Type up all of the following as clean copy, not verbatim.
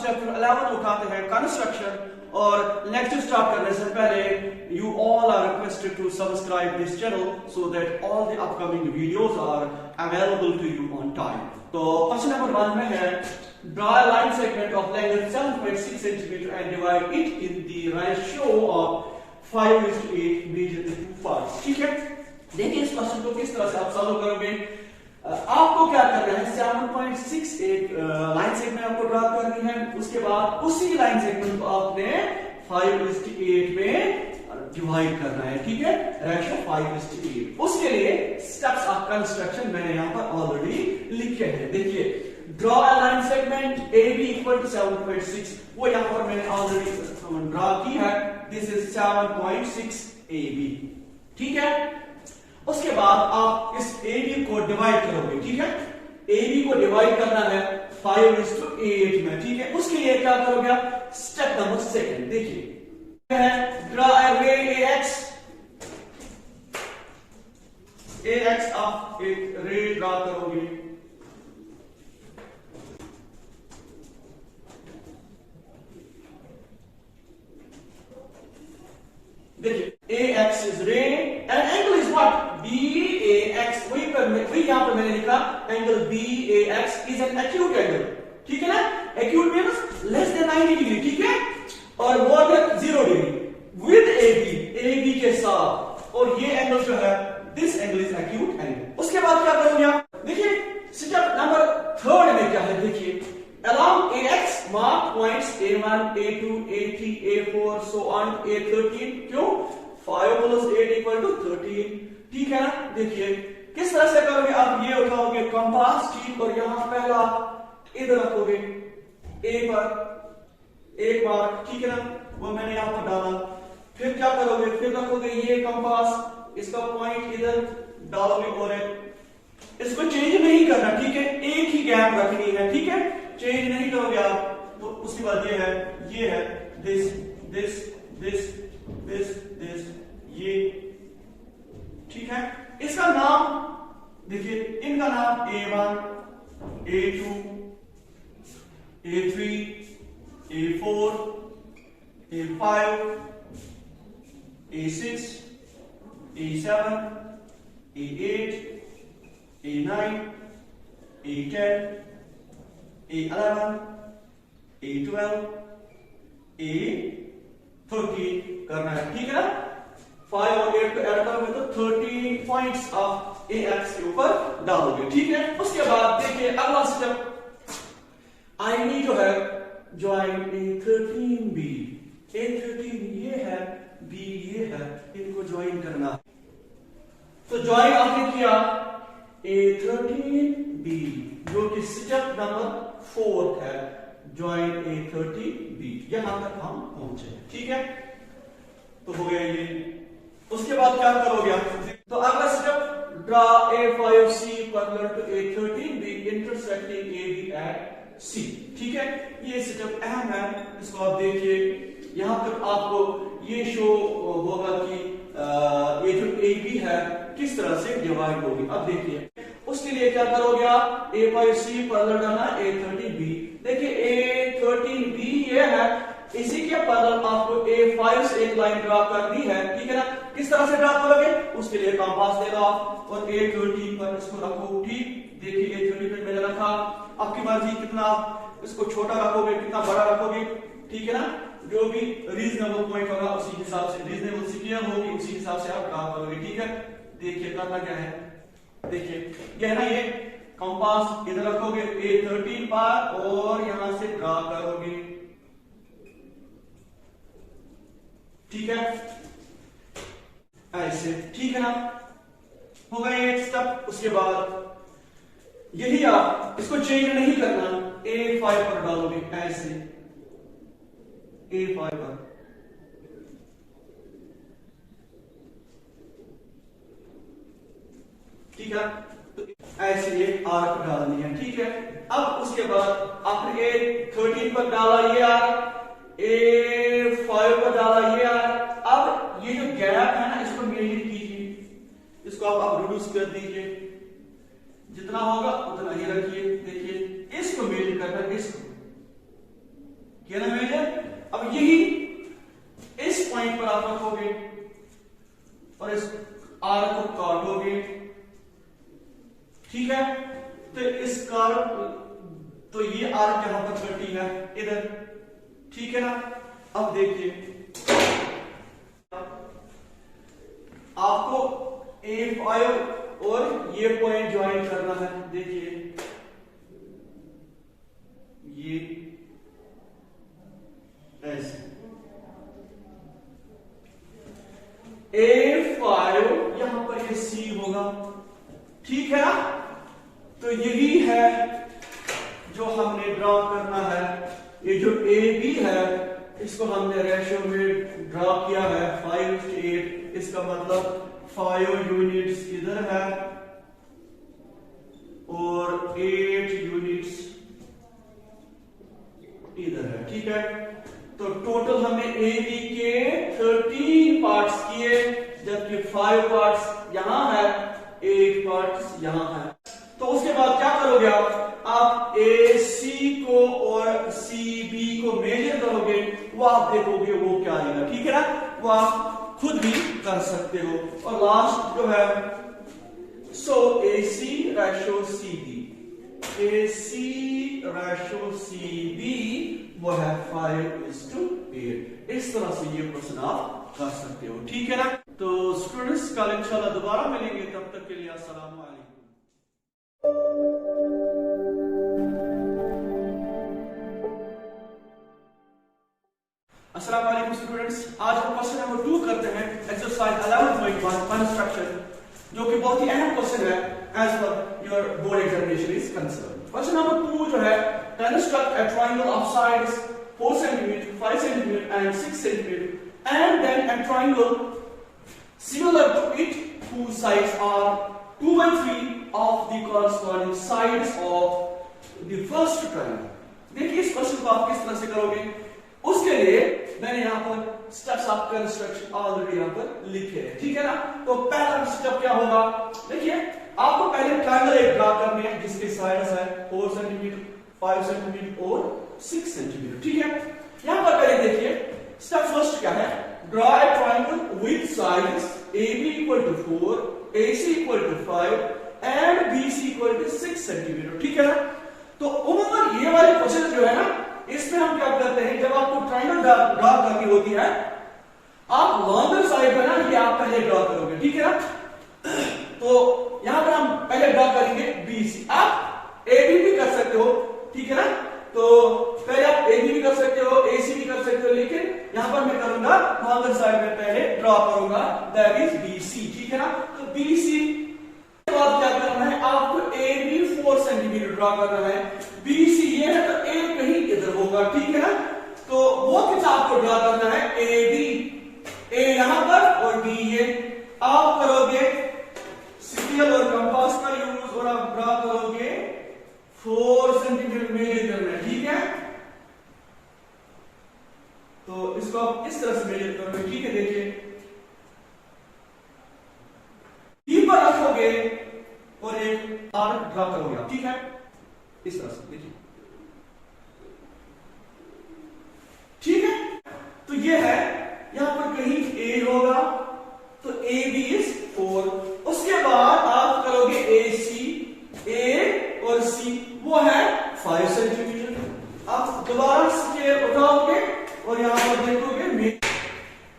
Chapter 11 उठाते हैं, construction. और लेक्चर स्टार्ट करने से पहले you all are requested to subscribe this channel so that all the upcoming videos are available to you on time. तो question number 1 में है draw a line segment of length 7.6 cm and divide it in the ratio of 5:8 measured in two parts। ठीक है, देखिए इस question को किस तरह से आप सॉल्व करोगे। आपको क्या करना है, 7.6 एक लाइन सेगमेंट आपको ड्रा करनी है। उसके बाद उसी लाइन सेगमेंट को आपने 5:8 में डिवाइड करना है। ठीक है, रेशियो 5:8। उसके लिए स्टेप्स ऑफ कंस्ट्रक्शन मैंने यहां पर ऑलरेडी लिखे हैं। देखिए, draw a line segment AB equal to 7.6, वो यहां पर मैंने ऑलरेडी ड्रा की है। This is 7.6 AB। ठीक है, उसके बाद आप इस AB को डिवाइड करोगे। ठीक है, AB को डिवाइड करना है 5:8 में। ठीक है, उसके लिए क्या करोगे आप, स्टेप नंबर 2 देखिए, ड्रा अ रे AX आप एक रे ड्रा करोगे। देखिए AX is ray and angle is what, BAX। वही यहां पर मैंने लिखा angle BAX is an acute angle। ठीक है ना, acute means less than 90 degree. ठीक है, और more than 0 degree with AB के साथ। और ये एंगल जो है, this angle is acute angle। उसके बाद क्या करोगे आप, देखिए स्टेप नंबर 3 में क्या है, देखिए along AX mark points A1, A2, A3, A4 so on A13। क्यों, 5 + 8 = 13। ठीक है ना, देखिए किस तरह से करोगे आप, ये उठाओगे कंपास। ठीक, और यहां पहला इधर रखोगे A पर एक बार। ठीक है ना, वो मैंने यहां पर डाला। फिर क्या करोगे, फिर रखोगे ये कंपास, इसका पॉइंट इधर डालोगे और इसको चेंज नहीं करना। ठीक है, एक ही गैप रखनी है। ठीक है, चेंज नहीं करोगे आप। तो उसके बाद ये है this this this this this ये। ठीक है, इसका नाम देखिए, इनका नाम A1, A2, A3, A4, A5, A6, A7, A8, A9, A10, A11, A12, A13 करना है। ठीक है ना, 5 और 8 को ऐड करोगे तो 13 पॉइंट्स ऑफ AX के ऊपर डालोगे। ठीक है, उसके बाद देखिए अगला स्टेप, आईनी जो है ज्वाइन A13B। A13 ये है, B ये है, इनको ज्वाइन करना। तो ज्वाइन आपने किया A13B, जो कि स्टेप नंबर 4 है, ज्वाइन A13B। यहां तक हम पहुंचे। ठीक है, तो हो गया ये। उसके बाद क्या करोगे आप, तो अगला step, draw A5C parallel to A13B intersecting AB at C। ठीक है, ये स्टेप अहम है, इसको आप देखिए। यहां तक आपको ये शो होगा कि ये जो AB है किस तरह से डिवाइड होगी। अब देखिए, उसके लिए क्या करोगे आप, A5C पैरेलल डालना A13B। देखिए A13B ये है, इसी के पैरेलल आपको A5 से एक लाइन ड्रा करनी है। ठीक है ना, किस तरह से ड्रा करोगे, उसके लिए कंपास ले लो आप और A13 पर इसको रखो। ठीक, देखिए A13 पे मैंने रखा, आपकी मर्जी कितना इसको छोटा रखोगे, कितना बड़ा रखोगे। ठीक है ना, जो भी रीजनेबल पॉइंट होगा उसी हिसाब से, रीजनेबल स्केल होगी उसी हिसाब से आप ड्रा करोगे। ठीक है, देखिए करना क्या है, देखिए ये है ना, ये कंपास इधर रखोगे A13 पर और यहां से ड्रा करोगे। ठीक है, ऐसे। ठीक है ना, हो गया एक स्टेप। उसके बाद यही आप इसको चेंज नहीं करना, A5 पर डालोगे ऐसे, A5 पर। ठीक है, तो ऐसे ये आर्क डालनी है। ठीक है, अब उसके बाद आपने A13 पर डाला ये आर्क, A5 पर डाला ये आर्क। अब ये जो गैप है ना, इसको मेजर कीजिए, इसको आप रिड्यूस कर दीजिए, जितना होगा उतना ही रखिए। देखिए इसको मेजर करना, इसको किया ना मेजर। अब यही इस पॉइंट पर आप रखोगे और इस आर को काटोगे, ठीक है। तो इस कर्व, तो ये आर्क यहां पर कटी है इधर, ठीक है ना। अब देखिए आपको A5 और ये पॉइंट ज्वाइन करना है। देखिए ये ऐसे A5, यहां पर ये C होगा, ठीक है ना। तो यही है जो हमने ड्रॉ करना है। ये जो AB है इसको हमने रेशियो में ड्रॉ किया है 5:8। इसका मतलब 5 यूनिट्स इधर है और 8 यूनिट्स इधर है, ठीक है। तो टोटल हमने AB के 13 पार्ट्स किए, जबकि 5 पार्ट्स यहां है, 8 पार्ट्स यहां है। तो उसके बाद क्या करोगे आप AC को और CB को मेजर करोगे, वो आप देखोगे वो क्या आएगा, ठीक है ना। वो आप खुद भी कर सकते हो। और लास्ट जो है AC ratio CB, AC ratio CB वो है 5:8। इस तरह से ये क्वेश्चन आप कर सकते हो, ठीक है ना। तो स्टूडेंट्स कल इंशाल्लाह दोबारा मिलेंगे, तब तक के लिए अस्सलाम वालेकुम। अस्सलाम वालेकुम स्टूडेंट्स, आज हम क्वेश्चन नंबर 2 करते हैं, एक्सरसाइज 11.1 कंस्ट्रक्शन, जो कि बहुत ही अहम क्वेश्चन है as per your board examination is concern. Question number 2 जो है, construct a triangle of sides 4 cm, 5 cm and 6 cm, and then a triangle similar to it whose sides are 2/3 of the corresponding sides of the first triangle। देखिए इस question को आप किस तरह से करोगे, उसके लिए मैंने यहां पर स्टेप्स ऑफ कंस्ट्रक्शन ऑलरेडी यहां पर लिखे हैं, ठीक है ना। तो पहला स्टेप क्या होगा, देखिए आपको पहले ट्रायंगल एक ड्रा करनी है जिसके साइड्स है 4 cm, 5 cm और 6 cm, ठीक है। यहां पर पहले देखिए स्टेप फर्स्ट क्या है, draw a triangle with sides AB = 4, AC = 5 and BC = 6 cm, ठीक है ना। तो उम्मीद ये वाले क्वेश्चन जो है ना, इसमें हम क्या करते हैं, जब आपको ट्रायंगल ड्रॉ करनी होती है, आप लॉन्गर साइड है ना, ये आप पहले ड्रॉ करोगे, ठीक है ना। तो यहां पर हम पहले ड्रॉ करेंगे BC, आप AB भी कर सकते हो, ठीक है ना। तो पहले आप AB भी कर सकते हो, AC भी कर सकते हो, लेकिन यहां पर मैं करूंगा लॉन्गर साइड में पहले ड्रॉ करूंगा, दैट इज BC, ठीक है ना। तो BC के बाद क्या करना है, आपको AB 4 cm ड्रॉ करना है, BC ये है तो A कहीं इधर होगा, ठीक है ना। तो वो किस आपको ड्रॉ करना है, AB, A यहां पर और B ये। आप करोगे स्केल और कंपास का यूज और आप ड्रॉ करोगे 4 cm मेजर करना है, ठीक है। तो इसको आप इस तरह से मेजर करोगे, ठीक है। देखिए B पर रखोगे और एक आर्क ड्रॉ करोगे आप, ठीक है, इस तरह से देखिए, ठीक है। तो ये है, यहां पर कहीं A होगा तो AB is 4। उसके बाद आप करोगे AC, A और C वो है 5 cm। आप दोबारा स्केल उठाओगे और यहां पर देखोगे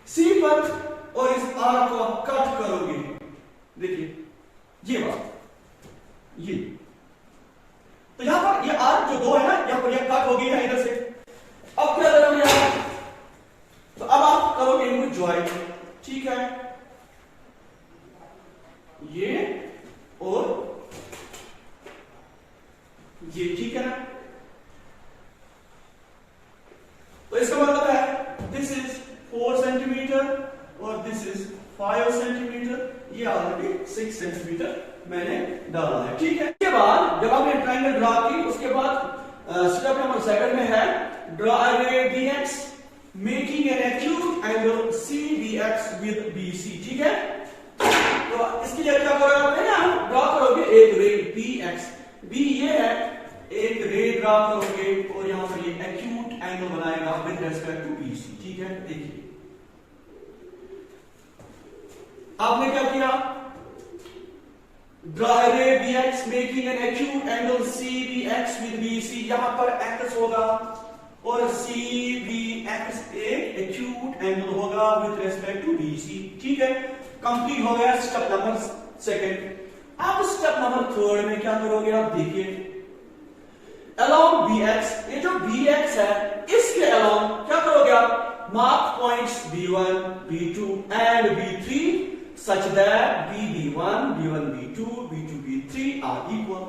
C पर और इस आर्क को आप कट करोगे, देखिए ये बात, ये तो यहां पर ये आर्क जो दो है ना, यहां पर ये कट हो गई है इधर से। अब क्या करोगे आप, तो अब आप करोगे इनको ज्वाइन, ठीक है, ये और ये, ठीक है ना। तो इसका मतलब है दिस इज 4 cm और दिस इज 5 cm, ये ऑलरेडी 6 cm मैंने डाला है, ठीक है। इसके बाद जब आपने ट्रायंगल ड्रॉ की, उसके बाद स्टेप नंबर 7 में है ड्रॉ अ रे BX making an acute angle CBX with BC, ठीक है। तो इसके लिए क्या करोगे आप, ना ड्रॉ करोगे एक रे BX, B ये है, एक रे ड्रॉ करोगे और यहां पर ये एक्यूट एंगल बनाएगा विद रेस्पेक्ट टू BC। ठीक है, देखिए आपने क्या किया, draw a ray BX making an acute angle CBX with BC। यहां पर X होगा और CBX एक एक्यूट एंगल होगा विद रेस्पेक्ट टू BC। ठीक है, कंप्लीट हो गया स्टेप नंबर सेकंड। अब स्टेप नंबर थर्ड में क्या करोगे आप, देखिए along BX, ये जो BX है इसके along क्या करोगे आप, mark points B1, B2 and B3 such that B1, B1, B2, B2, B3 are equal।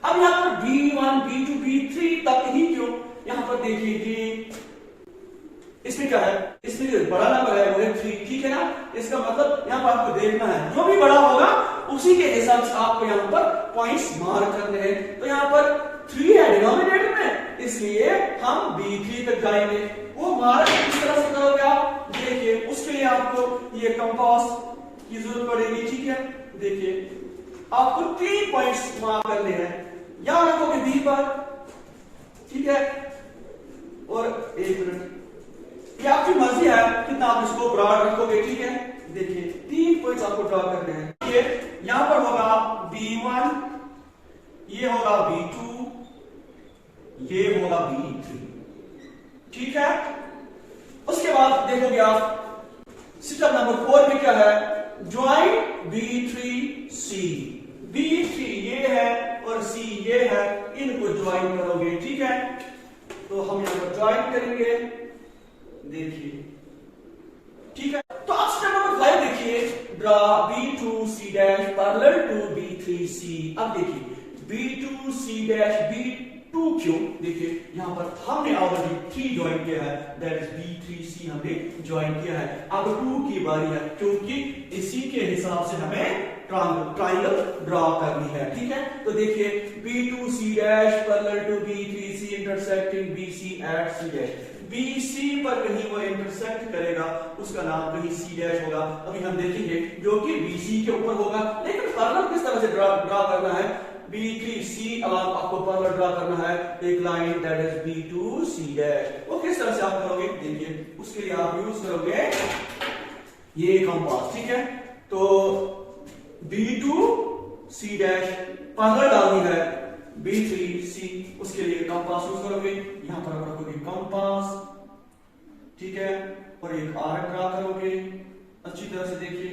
अब यहां पर B1, B2, B3 तक ही क्यों, यहां पर देखिए कि इसमें क्या है, इसमें जो बड़ा नंबर है वो है 3। ठीक है ना, इसका मतलब यहां पर आपको देखना है जो भी बड़ा होगा उसी के हिसाब से आपको यहां पर पॉइंट्स मार्क करने हैं। तो यहां पर 3 है डिनोमिनेटर में, इसलिए हम B3 तक जाएंगे। वो मार्क किस तरह से करोगे आप, देखिए उसके लिए आपको ये कंपास की जरूरत पड़ेगी। ठीक है, देखिए आपको 3 पॉइंट्स मार्क करने हैं, यहां रखोगे B पर। ठीक है, और एक मिनट, ये आपकी मर्जी है कितना आप इसको ब्रॉड रखोगे। ठीक है, देखिए 3 पॉइंट्स आपको ड्रॉ करने हैं। ये यहां पर होगा B1, ये होगा B2, ये होगा B3। ठीक है, उसके बाद देखोगे आप स्टेप नंबर 4 में क्या है, ज्वाइन B3C। B3 ये है और C ये है, इनको ज्वाइन करोगे। ठीक है, तो हम यहां पर ज्वाइन करेंगे, देखिए। ठीक है, तो अब स्टेप नंबर 5 देखिए, draw B2C dash parallel to B3C। अब देखिए B2C डैश B2 क्यों, देखिए यहां पर हमने ऑलरेडी 3 ज्वाइन किया है, दैट इज B3C हमने ज्वाइन किया है। अब 2 की बारी है, क्योंकि इसी के हिसाब से हमें ट्रायंगल ड्रॉ करनी है। ठीक है, तो देखिए B2C dash parallel to B3C intersecting BC at C dash. BC पर कहीं वो इंटरसेक्ट करेगा, उसका नाम कहीं C डैश होगा, अभी हम देखेंगे, जो कि BC के ऊपर होगा। लेकिन पैरेलल किस तरह से ड्रॉ करना है, B3C अलॉन्ग आपको पैरेलल ड्रॉ करना है एक line, that is B2C dash. वो किस तरह से आप करोगे, देखिए उसके लिए आप यूज करोगे ये कंपास। ठीक है, तो B2C डैश पैरेलल डालनी है B3C, उसके लिए कंपास यूज करोगे, यहां पर आप रखोगे कंपास। ठीक है, और एक आर्क ड्रॉ करोगे अच्छी तरह से। देखिए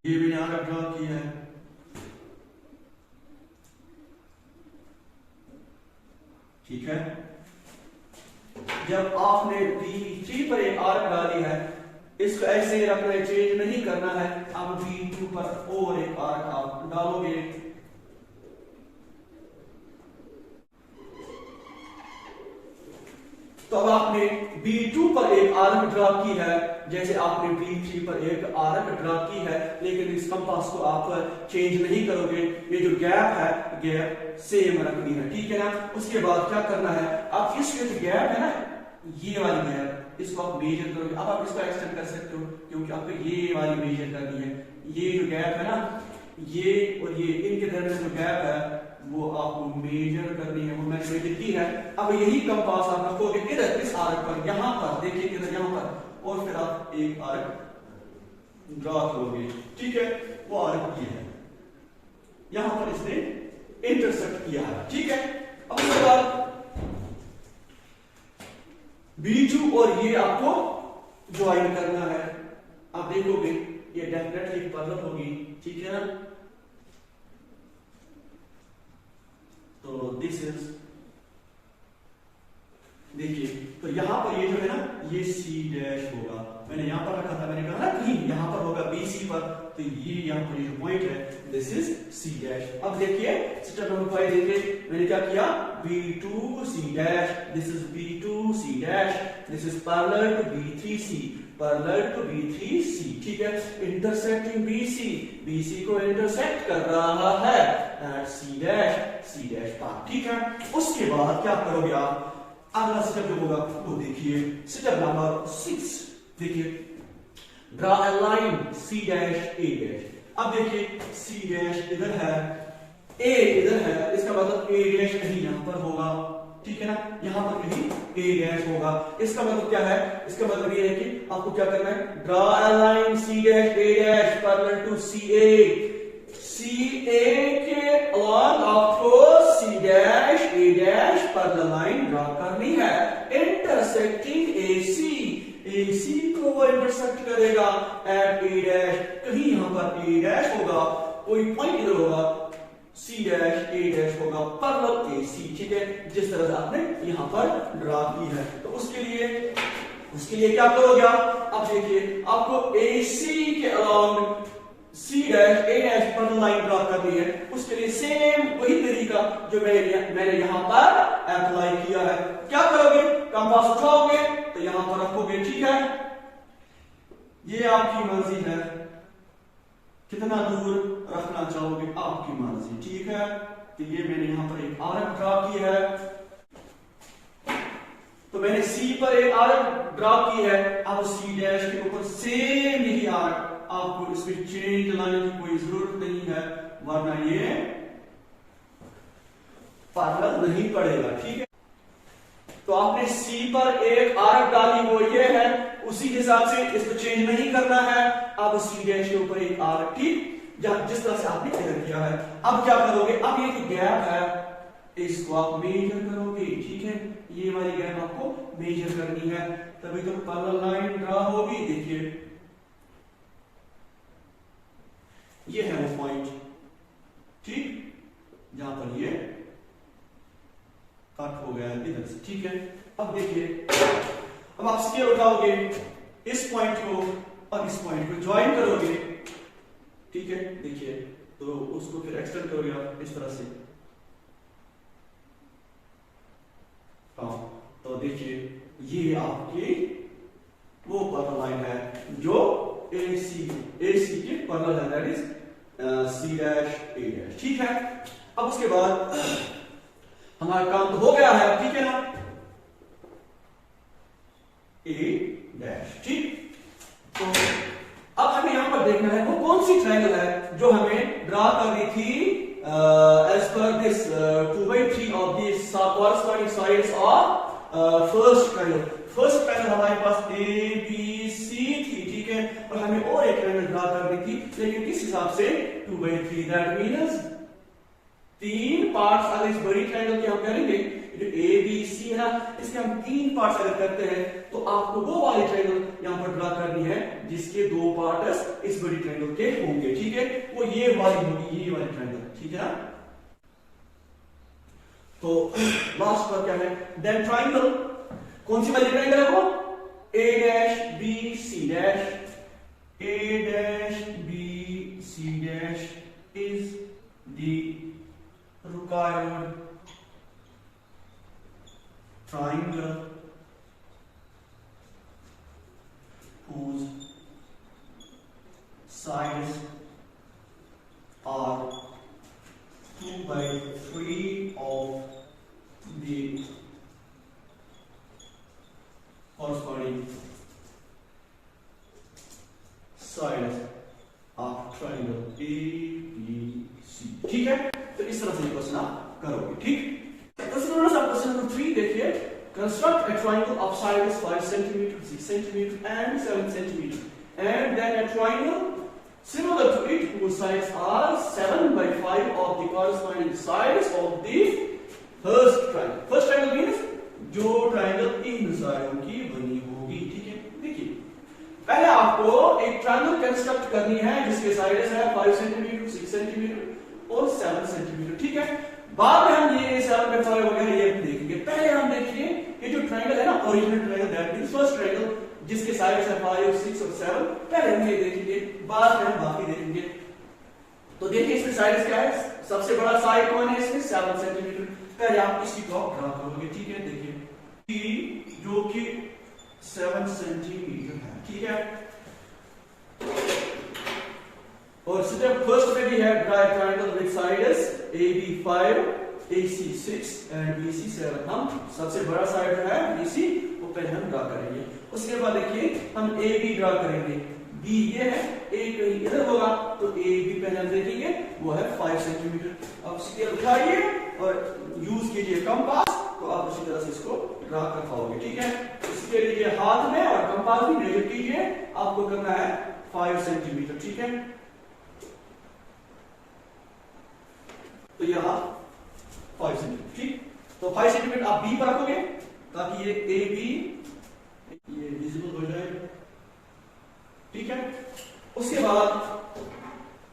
ये मैंने आर्क ड्रॉ किया है। ठीक है, जब आपने B3 पर एक आर्क डाली है, इसको ऐसे ही रखना है, चेंज नहीं करना है। अब B2 पर और एक आर्क आप डालोगे, तो अब आपने B2 पर एक आर्क ड्रॉ की है, जैसे आपने B3 पर एक आर्क ड्रॉ की है, लेकिन इस कंपास को आप चेंज नहीं करोगे। ये जो गैप है, गैप सेम रखनी है। ठीक है ना, उसके बाद क्या करना है, आप इसके जो गैप है ना, ये वाली गैप, इसको आप मेजर करोगे। अब आप इसको एक्सटेंड कर सकते हो, क्योंकि आपको ये वाली मेजर करनी है। ये जो गैप है ना, ये और ये, इनके दरमियान जो गैप है वो आपको मेजर करनी है, वो मैंने मेजर की है। अब यही कंपास आप रखोगे इधर इस आर्क पर, यहां पर देखिए इधर यहां पर, और फिर आप एक आर्क ड्रॉ करोगे। ठीक है, वो आर्क ये है, यहां पर इसने इंटरसेक्ट किया है। ठीक है, अब उसके बाद B2 और ये आपको ज्वाइन करना है। आप देखोगे ये डेफिनेटली पैरेलल होगी। ठीक है ना, तो दिस इज, देखिए तो यहां पर ये जो है ना, ये C डैश होगा। मैंने यहां पर रखा था, मैंने कहा ना कहीं यहां पर होगा BC पर, तो ये यहां पर ये जो पॉइंट है, दिस इज C डैश। अब देखिए स्टेप नंबर 5 देखिए, मैंने क्या किया, B2C dash, this is B2C dash, this is parallel to B3C, parallel to B3C। ठीक है, इंटरसेक्टिंग BC को इंटरसेक्ट कर रहा है एट C डैश पर। ठीक है, उसके बाद क्या करोगे आप, अगला स्टेप जो होगा वो देखिए, स्टेप नंबर 6 देखिए, draw a line C dash A dash. अब देखिए C डैश इधर है, A इधर है, इसका मतलब A डैश कहीं यहां पर होगा। ठीक है ना, यहां पर कहीं ए डैश होगा। इसका मतलब क्या है, इसका मतलब ये है कि आपको क्या करना है, draw a line C dash A dash parallel to C A के अलॉन्ग आपको C dash A dash parallel line draw करनी है इंटरसेक्टिंग AC को वो इंटरसेक्ट करेगा एट ए डैश, कहीं यहां पर ए डैश होगा, कोई पॉइंट इधर होगा, सी डैश ए डैश होगा पैरेलल AC, ठीक है, जिस तरह से आपने यहां पर ड्रा की है। तो उसके लिए क्या करोगे आप, अब देखिए आपको AC के along C dash A dash पर लाइन ड्रा करनी है। उसके लिए सेम वही तरीका जो मैंने यहां पर अप्लाई किया है। क्या करोगे, कंपास उठाओगे तो यहां पर रखोगे, ठीक है, ये आपकी मर्जी है, कितना दूर रखना चाहोगे आपकी मर्जी, ठीक है। तो ये मैंने यहां पर एक आर्क ड्रा की है, तो मैंने सी पर एक आर्क ड्रा की है, अब सी डैश के ऊपर सेम यही आर्क, आपको इसमें चेंज लाने की कोई जरूरत नहीं है, वरना ये पैरेलल नहीं पड़ेगा, ठीक है। तो आपने सी पर एक आर्क डाली, वो ये है, उसी हिसाब से इसको चेंज नहीं करना है। अब सी डैश के ऊपर एक आर्क, ठीक, जिस तरह से आपने इधर किया है। अब क्या करोगे, अब ये जो गैप है इसको आप मेजर करोगे, ठीक है, ये वाली गैप आपको मेजर करनी है, तभी तो पैरेलल लाइन ड्रा होगी। देखिए ये है वो पॉइंट, ठीक, जहां पर ये कट हो गया इधर से, ठीक है। अब देखिए, अब आप स्केल उठाओगे, इस पॉइंट को और इस पॉइंट को ज्वाइन करोगे, ठीक है, देखिए, तो उसको फिर एक्सटेंड करोगे आप इस तरह से, तो देखिए ये आपकी वो पैरेलल लाइन है जो AC के पैरेलल है, that is C dash A dash, ठीक है। अब उसके बाद हमारा काम तो हो गया है, ठीक है ना, ए डैश, ठीक। तो अब हमें यहां पर देखना है वो कौन सी ट्रायंगल है जो हमें ड्रा करनी थी as per this 2/3 of this corresponding sides of first triangle. First triangle हमारे पास ABC थी, ठीक है, और हमें और एक ट्रायंगल ड्रा करनी थी, लेकिन किस हिसाब से 2/3, दैट मींस 3 पार्ट्स अगर इस बड़ी ट्रायंगल के हम करेंगे, जो ABC है ना, इसके हम 3 पार्ट्स अगर करते हैं, तो आपको वो वाली ट्रायंगल यहां पर ड्रा करनी है जिसके 2 पार्ट्स इस बड़ी ट्रायंगल के होंगे, ठीक है, वो ये वाली होगी, ये वाली ट्रायंगल, ठीक है ना। तो लास्ट पर क्या है, देन ट्रायंगल, कौन सी वाली ट्रायंगल है वो, A dash B C dash, A dash B C dash is the required triangle whose sides are 2/3 of the corresponding sides of triangle ABC, ठीक है। तो इस तरह से क्वेश्चन आप करोगे, ठीक। क्वेश्चन नंबर 3 देखिए, construct a triangle of sides 5 cm, 6 cm and 7 cm, and then a triangle similar to it whose sides are 7/5 of the corresponding sides of the first triangle. First triangle means जो triangle in साइडों की बनी होगी, ठीक है। देखिए, पहले आपको एक ट्रायंगल कंस्ट्रक्ट करनी है जिसके साइड्स है 5 सेंटीमीटर, 6 सेंटीमीटर और 7 सेंटीमीटर, ठीक है। बाद में हम ये 7/5 वगैरह ये देखेंगे। पहले हम देखिए ये जो ट्रायंगल है ना, original triangle, that means first triangle जिसके साइड्स है 5, 6 और 7, पहले हम ये देखेंगे, बाद में हम बाकी देखेंगे। तो देखिए इसमें साइड्स क्या है, सबसे बड़ा साइड कौन है इसमें, 7 सेंटीमीटर। पहले आप इसकी टॉप ड्रा करोगे, ठीक है। देखिए जो कि 7 सेंटीमीटर है, ठीक है। और स्टेप फर्स्ट में भी है, draw triangle with sides AB 5, AC 6 and BC 7। हम सबसे बड़ा साइड है BC, वो पहले हम ड्रा करेंगे। उसके बाद देखिए हम AB ड्रा करेंगे, B ये है, A कहीं इधर होगा, तो AB पहले हम देखेंगे, वो है 5 सेंटीमीटर। अब स्केल उठाइए और यूज कीजिए कंपास तो आप उसी तरह से इसको ड्रा कर पाओगे। ठीक है, इसके लिए हाथ में और कंपास भी मेजर कीजिए, आपको करना है 5 सेंटीमीटर। ठीक है, तो यह 5 सेंटीमीटर। ठीक, तो 5 सेंटीमीटर आप बी पर रखोगे ताकि ये ए बी ये विजिबल हो जाए। ठीक है, उसके बाद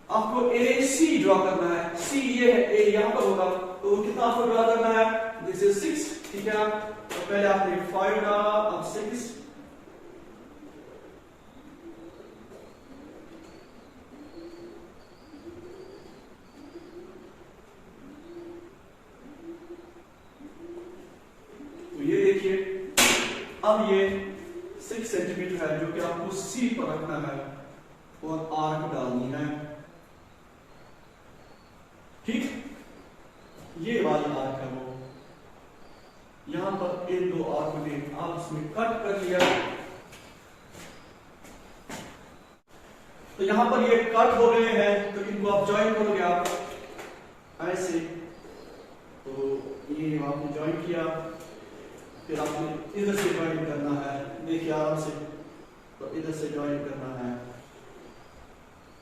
आपको ए सी ड्रॉ करना है। सी ये है, ए यहां पर होगा, तो कितना आपको ड्रॉ करना है? This is 6। ठीक है, तो पहले आपने 5 डाला, अब 6। तो ये देखिए, अब ये 6 सेंटीमीटर है जो कि आपको सी पर रखना है और आर्क डालनी है। ठीक, ये वाली आर्क है वो, यहां पर इन दो आर्क में आप इसमें कट कर लिया, तो यहां पर ये कट हो गए हैं, तो इनको आप ज्वाइन करोगे आप ऐसे। तो ये आपने ज्वाइन किया, फिर आपने इधर से ज्वाइन करना है, देखिए आराम से, तो इधर से ज्वाइन करना है।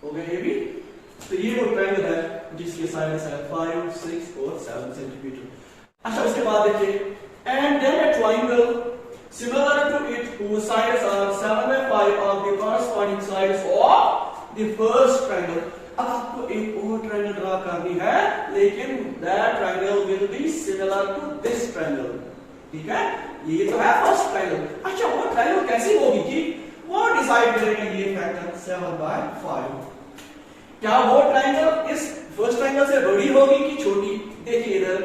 हो गया ये भी। तो ये वो ट्रायंगल है जिसके साइड्स है 5, 6 और 7 सेंटीमीटर। अच्छा, उसके बाद देखिए, and then a triangle similar to it whose sides are 7 by 5 are the corresponding sides of the first triangle। अब आपको एक और ट्रायंगल ड्रा करनी है, लेकिन that triangle will be similar to this triangle। ठीक है, ये तो है फर्स्ट ट्रायंगल। अच्छा, वो ट्रायंगल कैसी होगी कि वो डिसाइड करेगा ये फैक्टर 7 by 5। क्या वो ट्रायंगल इस फर्स्ट ट्रायंगल से बड़ी होगी कि छोटी? देखिए इधर,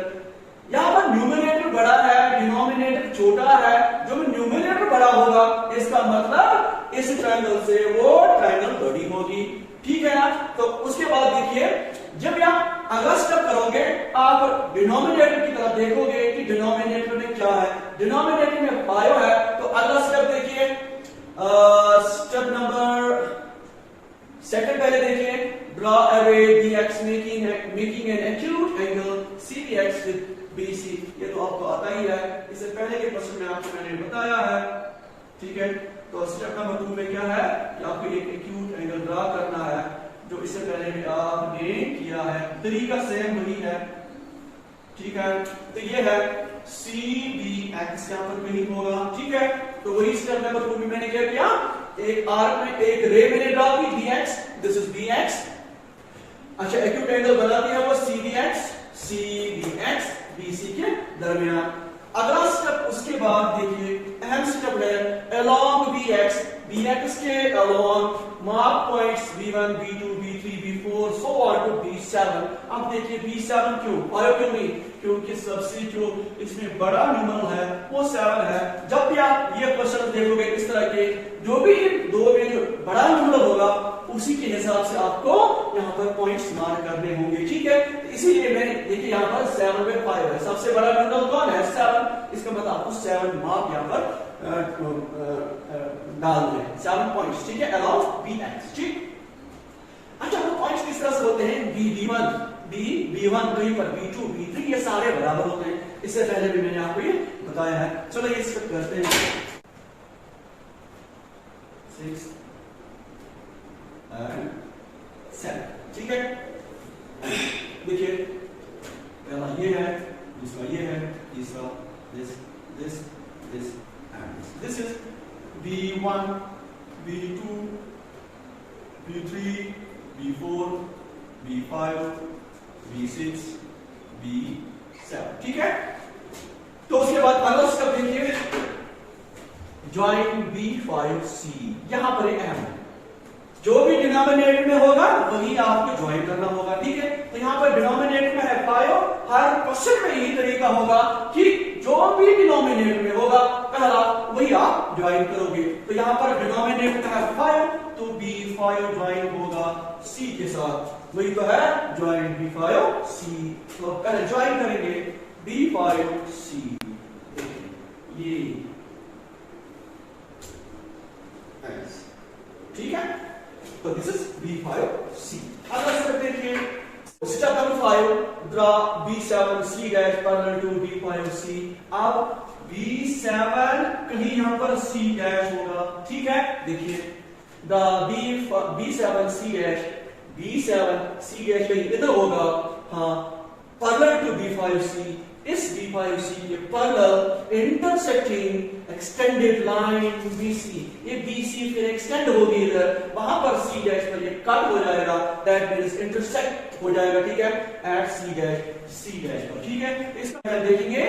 यहां पर न्यूमरेटर बड़ा है, डिनोमिनेटर छोटा है। जो न्यूमरेटर बड़ा होगा इसका मतलब इस ट्रायंगल से वो ट्रायंगल बड़ी होगी। ठीक है ना? तो उसके बाद देखिए, जब आप अगला स्टेप करोगे, आप डिनोमिनेटर की तरफ देखोगे कि डिनोमिनेटर में क्या है। डिनोमिनेटर में 5 है, तो अगला स्टेप देखिए, स्टेप नंबर सेकंड पहले देखिए, draw away bx making an acute angle cbx with bc। ये तो आपको आता ही है, इससे पहले के प्रश्न में आपको मैंने बताया है। ठीक है, तो स्टेप नंबर 2 में क्या है कि आपको एक एक्यूट एंगल ड्रा करना है, जो इससे पहले भी आपने किया है। तरीका सेम वही है। ठीक है, तो ये है cbx, यहां पर कहीं होगा। ठीक है, तो वही स्टेप नंबर 2 में मैंने क्या किया, एक आर्क में एक रे मैंने ड्रा की bx, दिस इज bx। अच्छा, एक्यूट एंगल बना दिया वो cbx bc के दरमियान। अगला स्टेप उसके बाद देखिए, अहम स्टेप है, along bx के along mark points b1 b2 b3 b4 so on to b7। अब देखिए b7 क्यों, 5 क्यों नहीं? क्योंकि सबसे जो इसमें बड़ा न्यूमरल है वो 7 है। जब भी आप ये क्वेश्चन देखोगे इस तरह के, जो भी दो में जो बड़ा न्यूमरल होगा उसी के हिसाब से आपको यहाँ पर पॉइंट्स मार्क करने होंगे। ठीक है, तो इसीलिए मैंने देखिए यहाँ पर 7 में 5 है, सबसे बड़ा न्यूमरल कौन है? 7। इसका मतलब आपको 7 मार्क यहाँ पर डाल दें, 7 पॉइंट्स। ठीक है, अलाउ bx। ठीक, अच्छा, वो पॉइंट्स किस तरह से होते हैं? b1 कहीं पर b2 b3, ये सारे बराबर होते हैं। इससे पहले भी मैंने आपको ये बताया है। चलो ये स्टेप करते हैं। 6 और 7। ठीक है, देखिए, पहला ये है, दूसरा ये है, तीसरा this and this is b1 b2 b3 b4 b5 b6 b7। ठीक है, तो उसके बाद अगला स्टेप देखिए, ज्वाइन b5c। यहां पर एक अहम है, जो भी डिनोमिनेटर में होगा वही आपको ज्वाइन करना होगा। ठीक है, तो यहां पर डिनोमिनेटर में है 5, हर क्वेश्चन में यही तरीका होगा कि जो भी डिनोमिनेटर में होगा पहला वही आप ज्वाइन करोगे। तो यहां पर डिनोमिनेटर है 5, तो b5 ज्वाइन होगा c के साथ, वही तो है ज्वाइन b5c। तो पहले ज्वाइन करेंगे b5c, ये ठीक है, तो दिस इज b5c। अगला स्टेप देखिए, step number 5, draw B7C dash parallel to B5C। अब B7 कहीं यहां पर C डैश होगा, ठीक है। देखिए द B7C डैश कहीं इधर होगा, हाँ, पैरेलल टू B5C। इस B5C के parallel intersecting extended line BC, ये BC फिर एक्सटेंड होगी इधर, वहां पर C डैश पर ये कट हो जाएगा, दैट मींस इंटरसेक्ट हो जाएगा, ठीक है, एट C डैश पर, ठीक है। इसका हम देखेंगे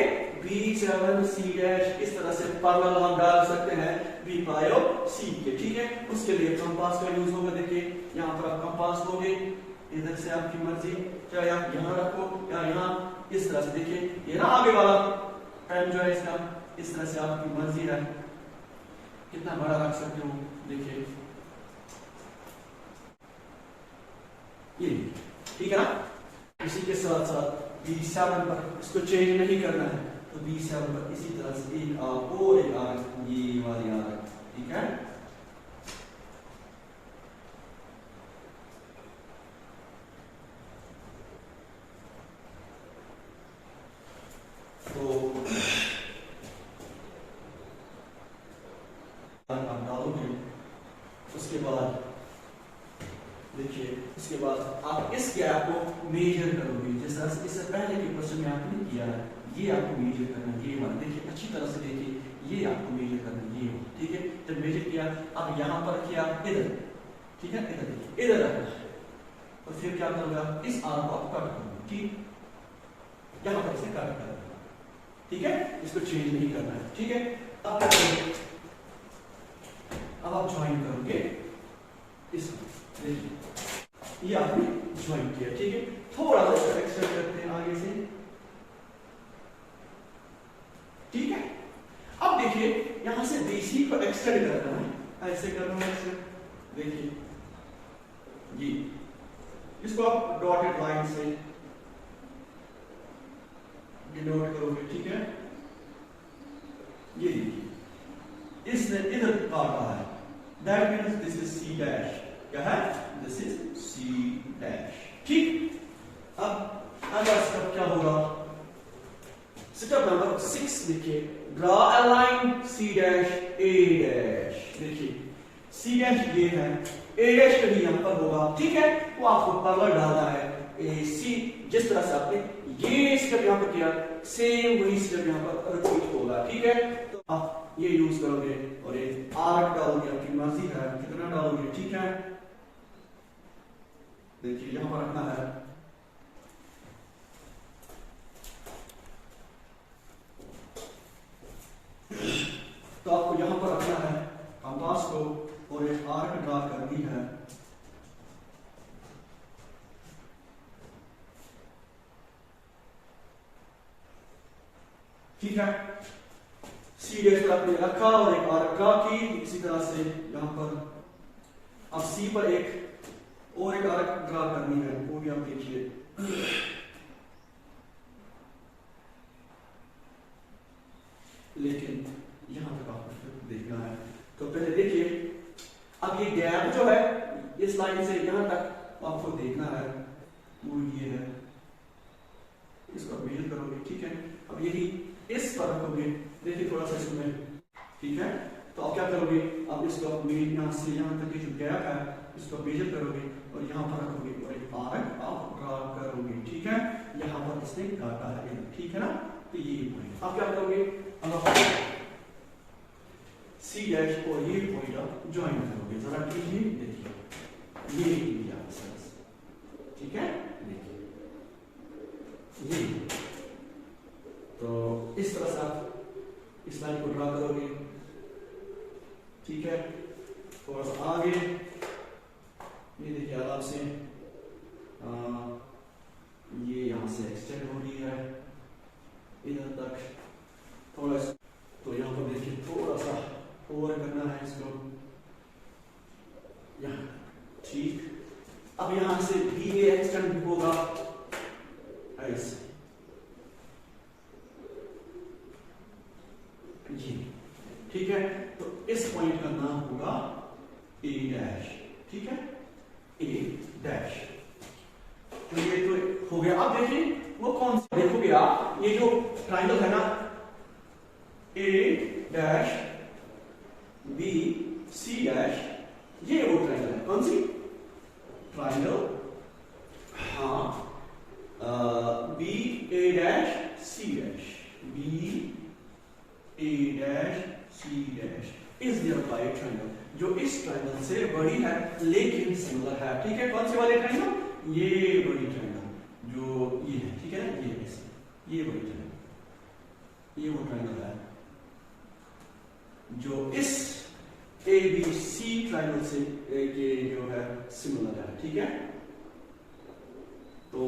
B7C डैश इस तरह से पैरेलल हम डाल सकते हैं B5C के, ठीक है। उसके लिए कंपास का यूज होगा। देखिए यहां पर आप कंपास लोगे, इधर से आपकी मर्जी, चाहे आप यहां रखो या यहां, इस तरह से। देखिए ये ना आगे वाला टाइम जो है इसका, इस तरह से आपकी मर्जी है, कितना बड़ा रख सकते हो। देखिए ये, ठीक है ना। इसी के साथ साथ B7 पर इसको चेंज नहीं करना है, तो B7 पर इसी तरह से एक और एक आर्क, ये वाली आर्क, ठीक है। तो आप डालोगे, उसके बाद देखिए, उसके बाद आप इस गैप को मेजर करोगे, जिस तरह से इससे पहले के क्वेश्चन में आपने किया है, ये आपको मेजर करना, ये वाला देखिए अच्छी तरह से देखिए, ये आपको मेजर करना, ये, ठीक है। जब मेजर किया, अब यहां पर किया इधर, ठीक है, इधर देखिए, इधर रखना है, और फिर क्या करोगे, इस आर्म को आप कट करोगे, ठीक, यहां पर इसे कट करोगे, ठीक है। इसको चेंज नहीं करना है, ठीक है। अब क्या करोगे, अब आप ज्वाइन करोगे इसको, देखिए ये आपने ज्वाइन किया, ठीक है। थोड़ा सा इसको एक्सटेंड करते हैं आगे से, ठीक है। अब देखिए यहां से BC को एक्सटेंड करना है, ऐसे करना है, देखिए ये, इसको आप डॉटेड लाइन से डिनोट करोगे, ठीक है। ये देखिए इसने इधर काटा है, that means this is C dash, क्या है, दिस इज C डैश, ठीक। अब अगला स्टेप क्या होगा, स्टेप नंबर 6 देखिए, draw a line C dash A dash. देखिए C डैश ये है, A डैश कहीं यहां पर होगा, ठीक है। वो आपको पैरेलल डालना है AC, जिस तरह से आपने ये स्टेप यहां पर किया, सेम वही स्टेप यहां पर रिपीट होगा, ठीक है। तो आप ये यूज करोगे और ये आर्क डालोगे, आपकी मर्जी है कितना डालोगे, ठीक है। देखिए यहां पर रखना है, तो आपको यहां पर रखना है कंपास को और एक आर्क ड्रा करनी है, ठीक है। C डैश पर आपने रखा और एक आर्क ड्रा की, इसी तरह से यहां पर अब C पर एक और एक आर्क ड्रा करनी है, वो भी आप देखिए, लेकिन यहां तक आपको देखना है। तो पहले देखिए, अब ये गैप जो है इस लाइन से यहां तक आपको देखना है, वो ये है, इसको मेजर करोगे, ठीक है। अब यही इस पर रखोगे, देखिए थोड़ा सा इसमें, ठीक है। तो आप क्या करोगे, अब इसको यहां से यहां तक जो गैप है इसको मेजर करोगे और यहां पर रखोगे और एक आर्क आप ड्रा करोगे, ठीक है। यहां पर इसने काटा है, ठीक है ना। तो ये पॉइंट आप क्या करोगे, C डैश और ये पॉइंट आप ज्वाइन करोगे, जरा कीजिए, देखिए ये लिया सरस, ठीक है। देखिए ये, तो इस तरह से आप इस लाइन को ड्रा करोगे, ठीक है। थोड़ा सा आगे, ये देखिए आराम से ये यहां से एक्सटेंड हो रही है इधर तक, थोड़ा, तो यहां पर देखिए थोड़ा सा और करना है इसको यहां, ठीक। अब यहां से BA एक्सटेंड होगा ऐसे, जी, ठीक है। तो इस पॉइंट का नाम होगा A डैश, ठीक है, A डैश। तो ये तो हो गया। अब देखिए वो कौन सी देखोगे आप, ये जो ट्राइंगल है ना A dash B C dash, ये वो ट्राइंगल है, कौन सी ट्राइंगल, हाँ B A dash C dash, B A dash C dash is thereby triangle, जो इस ट्राइंगल से बड़ी है लेकिन सिमिलर है, ठीक है। कौन सी वाली ट्राइंगल, ये बड़ी ट्राइंगल जो ये है, ठीक है ना, ये बड़ी ट्राइंगल, ये वो ट्राइंगल है जो इस ABC ट्राइंगल से ये जो है सिमिलर है, ठीक है। तो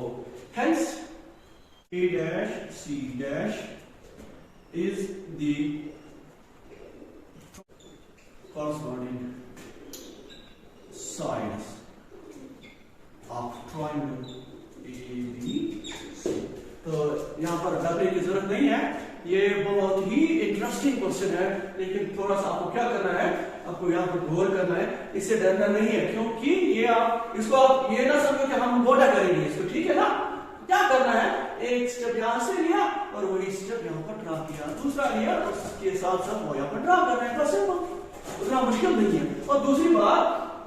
hence A dash C dash is the corresponding sides of triangle ABC। तो यहाँ पर घबराने की जरूरत नहीं है, ये बहुत ही इंटरेस्टिंग क्वेश्चन है, लेकिन थोड़ा सा आपको क्या करना है, आपको यहाँ पर गौर करना है, इससे डरना नहीं है, क्योंकि ये आप इसको आप ये ना समझो कि हम गोटा करेंगे इसको, ठीक है ना। क्या करना है, एक स्टेप यहाँ से लिया और वही स्टेप यहाँ पर ड्रा किया, दूसरा लिया और उसके साथ साथ वो यहाँ पर ड्रा करना है, बस उतना मुश्किल नहीं है। और दूसरी बात,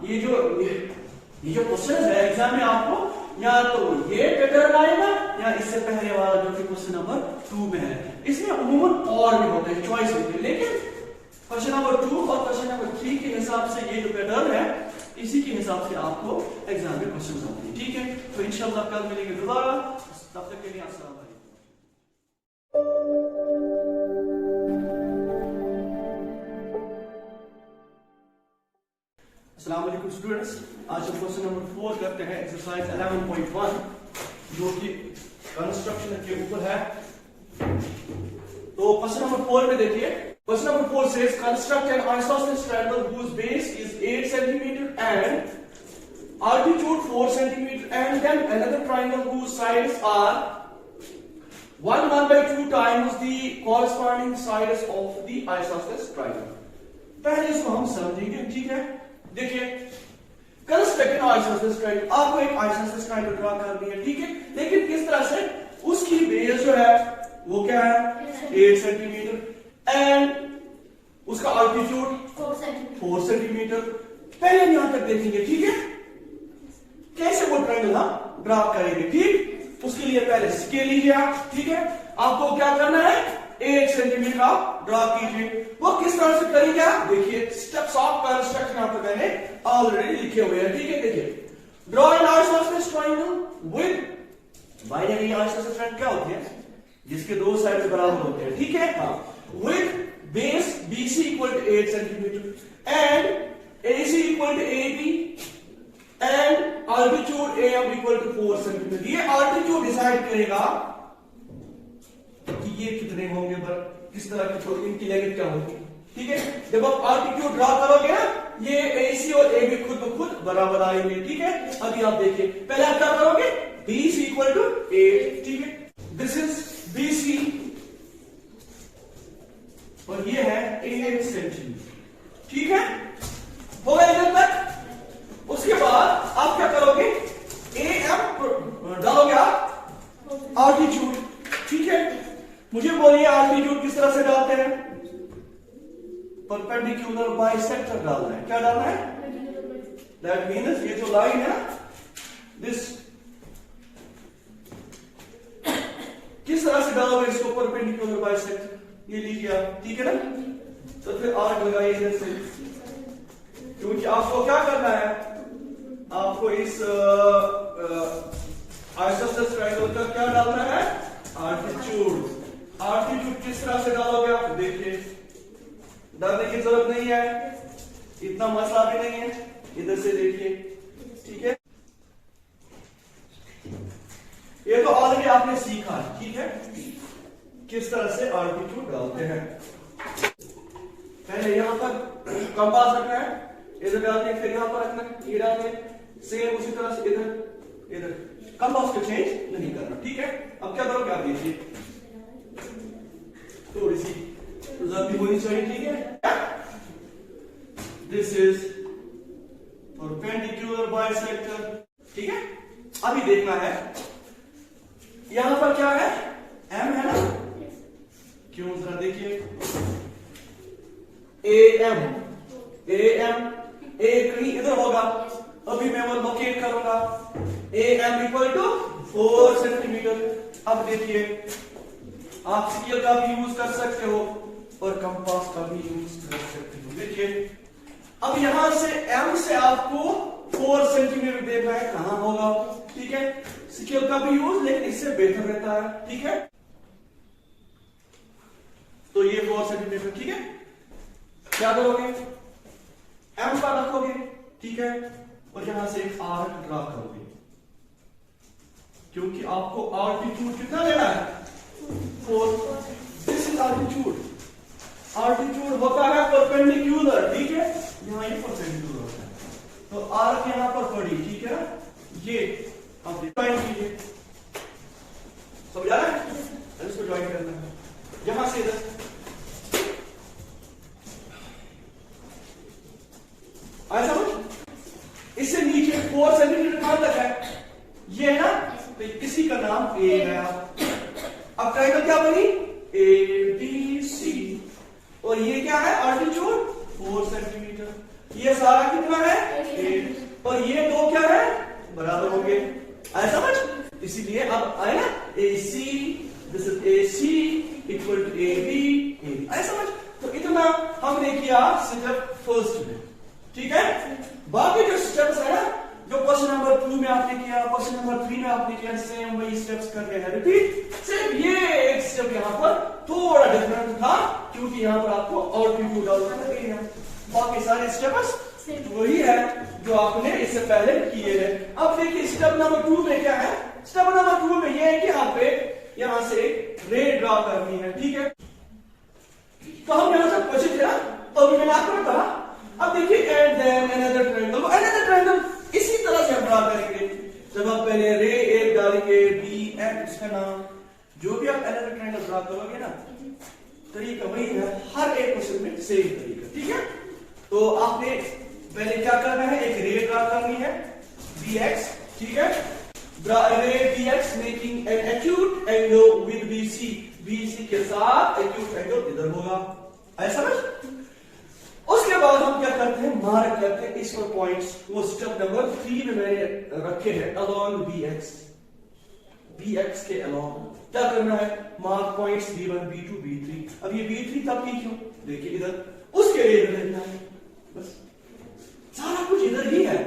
ये जो क्वेश्चन है एग्जाम में आपको या तो ये पैटर्न आएगा या इससे पहले वाला जो कि क्वेश्चन नंबर 2 में है, इसमें अमूमन और भी होते हैं, चॉइस होती है, लेकिन क्वेश्चन नंबर 2 और क्वेश्चन नंबर 3 के हिसाब से ये जो पैटर्न है इसी के हिसाब से आपको एग्जाम में क्वेश्चन आते हैं, ठीक है। तो इंशाल्लाह कल मिलेंगे दोबारा, तब तक के लिए अस्सलाम वालेकुम। अस्सलाम वालेकुम स्टूडेंट्स, आज हम क्वेश्चन नंबर 4 करते हैं, एक्सरसाइज 11.1 जो कि कंस्ट्रक्शन के ऊपर है। तो क्वेश्चन नंबर 4 में देखिए, question number 4 says construct an isosceles triangle whose base is 8 cm and altitude 4 cm and then another triangle whose sides are 1/2 times the corresponding sides of the isosceles triangle। पहले इसको हम समझेंगे, ठीक है। देखिए, construct N isosceles triangle, आपको एक isosceles triangle draw करनी है, ठीक है, लेकिन किस तरह से, उसकी बेस जो है वो क्या है 8 सेंटीमीटर एंड उसका अल्टीट्यूड 4 सेंटीमीटर। पहले हम यहां तक देखेंगे, ठीक है, कैसे वो ट्रायंगल हम ड्रा करेंगे, ठीक। उसके लिए पहले स्केल लीजिए आप, ठीक है, आपको क्या करना है 8 सेंटीमीटर आप ड्रा कीजिए। वो किस तरह से करेंगे आप देखिए, स्टेप्स ऑफ कंस्ट्रक्शन यहां पर मैंने ऑलरेडी लिखे हुए हैं, ठीक है। देखिए, draw an isosceles triangle with binary isosceles triangle क्या होती है, जिसके दो साइड्स बराबर होते हैं, ठीक है, हां, with base BC equal to 8 centimetre and AC equal to AB and altitude AM equal to 4 centimetre. ये अल्टीट्यूड डिसाइड करेगा कि ये कितने होंगे, किस तरह की, इनकी लेंथ क्या होगी, ठीक है। जब आप अल्टीट्यूड ड्रा करोगे ना, ये AC और AB खुद ब खुद बराबर आएंगे, ठीक है। अभी आप देखिए, पहले आप क्या करोगे, BC इक्वल टू 8, ठीक है, दिस इज BC और ये है 8 सेंटीमीटर, ठीक है, हो गया इधर तक। उसके बाद आप क्या करोगे, AM डालोगे आप अल्टीट्यूड, ठीक है। मुझे बोलिए अल्टीट्यूड किस तरह से डालते हैं, परपेंडिकुलर बाइसेक्टर डालना है, क्या डालना है, दैट मीन्स ये जो लाइन है दिस, किस तरह से डालोगे इसको, परपेंडिकुलर बाइसेक्टर, ये लीजिए आप, ठीक है ना। तो फिर आर्क लगाइए इधर से, क्योंकि आपको क्या करना है, आपको इस आइसोसेलेस ट्रायंगल का क्या डालना है, अल्टीट्यूड। अल्टीट्यूड किस तरह से डालोगे आप देखिए, डरने की जरूरत नहीं है, इतना मसला भी नहीं है, इधर से देखिए, ठीक है। ये तो ऑलरेडी आपने सीखा है, ठीक है, किस तरह से अल्टीट्यूड डालते हैं। पहले यहां पर कंपास रखना है, इधर डालते हैं, फिर यहां पर रखना है, ये डालते हैं, सेम उसी तरह से इधर कंपास को चेंज नहीं करना, ठीक है। अब क्या करोगे आप देखिए, थोड़ी सी लंबी होनी चाहिए, ठीक है। दिस इज परपेंडिकुलर बाइसेक्टर, ठीक है। अभी देखना है यहां पर क्या है, m है ना, क्यों जरा देखिए, am a कहीं इधर होगा, अभी मैं वो लोकेट करूंगा, am इक्वल टू 4 सेंटीमीटर। अब देखिए आप स्केल का भी यूज कर सकते हो और कंपास का भी यूज कर सकते हो। देखिए अब यहां से m से आपको 4 सेंटीमीटर देखना है, कहां होगा, ठीक है, स्केल का भी यूज, लेकिन इससे बेहतर रहता है, ठीक है। तो ये 4 सेंटीमीटर, ठीक है, क्या करोगे, m का रखोगे, ठीक है, और यहां से एक आर्क ड्रा करोगे, क्योंकि आपको आल्टीट्यूड कितना लेना है, 4। दिस इज आल्टीट्यूड, आल्टीट्यूड होता है परपेंडिकुलर, ठीक है, यहां ये परपेंडिकुलर होता है, तो आर्क यहां पर पड़ी, ठीक है ना, ये आप ज्वाइन कीजिए, समझ आ रहा है, इसको ज्वाइन करना है यहां से इधर, आया समझ, इससे नीचे 4 सेंटीमीटर कहां तक है, ये है ना, तो इसी का नाम ए है। अब ट्रायंगल क्या बनी, ABC, और ये क्या है, आल्टीट्यूड 4 सेंटीमीटर, ये सारा कितना है 8, और ये दो क्या है, बराबर हो गए, आया समझ, इसीलिए अब आया ना AC, this is AC equal to AB, आया समझ। तो इतना हमने किया सिर्फ फर्स्ट में, ठीक है, बाकी जो स्टेप्स है ना, जो क्वेश्चन नंबर 2 में आपने किया, क्वेश्चन नंबर 3 में आपने किया, सेम वही स्टेप्स कर रहे हैं रिपीट, सिर्फ ये एक स्टेप यहाँ पर थोड़ा डिफरेंट था, क्योंकि यहाँ पर आपको आल्टीट्यूड डाउन करना है, बाकी सारे स्टेप्स वही है जो आपने इससे पहले किए हैं। अब देखिए स्टेप नंबर 2 में क्या है, स्टेप नंबर 2 में ये है कि यहाँ पे यहाँ से रे ड्रा करनी है, ठीक है, तो हम यहाँ से पहुंचे थे ना, तो अभी मैंने आपको कहा, अब देखिए and then another triangle, another triangle इसी तरह से हम ड्रा करेंगे, जब आप पहले रे एक डालेंगे, बी एंड इसका नाम, जो भी आप अनदर ट्रायंगल ड्रा करोगे ना, तरीका वही है, हर एक क्वेश्चन में सेम तरीका, ठीक है। तो आपने पहले क्या करना है, एक रे ड्रा करनी है bx, ठीक है, रे bx making an acute angle with bc, bc के साथ एक्यूट एंगल इधर होगा, ऐसा समझ। उसके बाद हम क्या करते हैं, मार्क करते हैं इस पर पॉइंट्स, वो स्टेप नंबर 3 में मैंने रखे हैं, अलोंग bx के अलोंग क्या करना है, mark points b1 b2 b3। अब ये b3 तब की क्यों, देखिए इधर, उसके लिए इधर लेना है, बस सारा कुछ इधर ही है,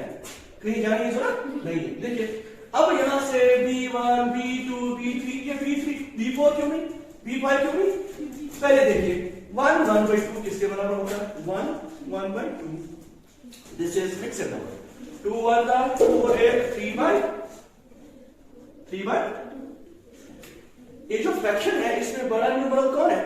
कहीं जाने की जरूरत नहीं है। देखिए अब यहां से b1 b2 b3, ये b3 b4 क्यों नहीं, b5 क्यों नहीं, पहले देखिए 1 1/2 किसके बराबर होता है, 1 1/2, दिस इज मिक्स्ड नंबर, 2 1 4 8 3/3, ये जो फ्रैक्शन है इसमें बड़ा नंबर कौन है,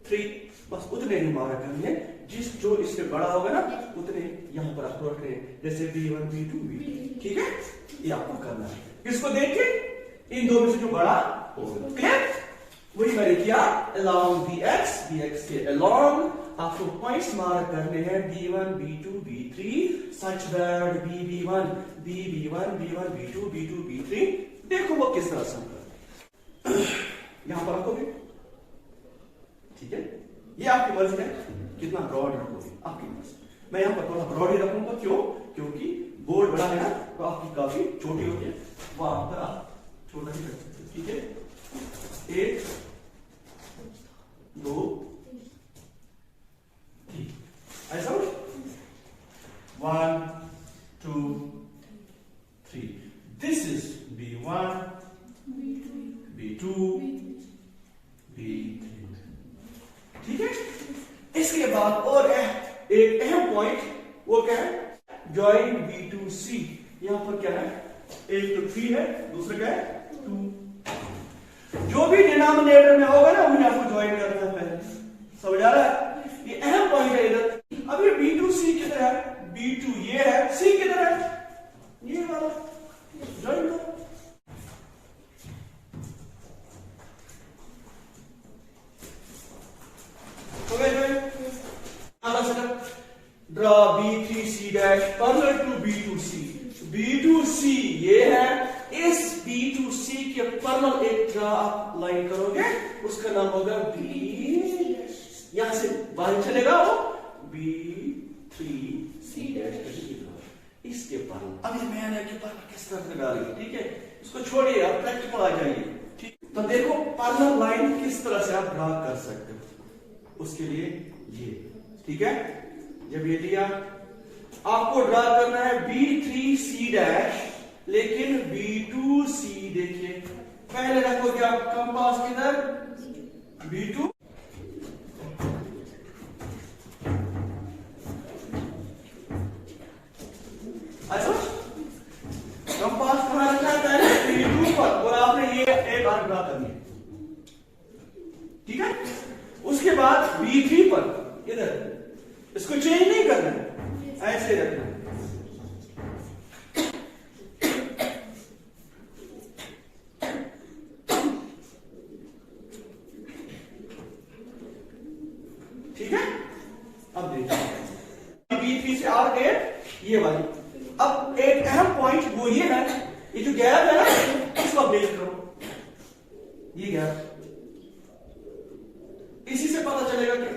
3, बस उतने ही मार्क करने, जिस जो इससे बड़ा होगा ना उतने यहां पर आपको रखने, जैसे b1 b2 b3, ठीक है, ये आपको करना है, इसको देख के इन दो में से जो बड़ा होगा, क्लियर, वही मैंने किया, along bx के along आपको पॉइंट्स मार्क करने हैं, b1 b2 b3 such that b1 b1 b2 b2 b3, देखो वो किस तरह से यहां पर रखोगे, ठीक है, ये आपकी मर्जी है कितना ब्रॉड रखोगे, आपकी मर्जी, मैं यहां पर थोड़ा ब्रॉड ही रखूंगा, क्यों, क्योंकि बोर्ड बड़ा है ना, तो आपकी काफी छोटी होती है, वहां पर आप छोटा ही रख सकते, ठीक है, 1 2 3, ऐसा 1 2 3, this is b1 b2 b3, ठीक है। इसके बाद और एक अहम पॉइंट, वो क्या है, ज्वाइन b2c, यहां पर क्या है, एक तो 3 है, दूसरा क्या है 2, जो भी डिनोमिनेटर में होगा ना वही आपको ज्वाइन करना है पहले, समझ आ रहा है, ये अहम पॉइंट है इधर। अब ये b2c किधर है, b2 ये है, c किधर है, ये वाला, ज्वाइन करो, draw b3c dash parallel to b2c, b2c ये है, इस b2c ठीक है, पैरेलल एक आप लाइन करोगे उसका नाम होगा बी, यहां से बाहर चलेगा वो B3C डैश, इसके पैरेलल। अब ये मैंने के पैरेलल किस तरह से डाली, ठीक है, इसको छोड़िए, आप प्रैक्टिकल आ जाइए। ठीक, तो देखो पैरेलल लाइन किस तरह से आप ड्रा कर सकते हो, उसके लिए ये, ठीक है, जब ये लिया आपको ड्रा करना है B3C डैश, लेकिन B2C देखिए, पहले रखोगे आप कंपास किधर, B2, अच्छा कंपास कहां रखा है, पहले B2 पर, और आपने ये एक आर्क ड्रा करनी है, ठीक है, उसके बाद B3 पर इधर, इसको चेंज नहीं करना है, ऐसे रखना है, ठीक है। अब देखिए B3 से आर्क है ये वाली, अब एक अहम पॉइंट वो ये है, ये जो गैप है ना इसको आप देख करो, ये गैप, इसी से पता चलेगा कि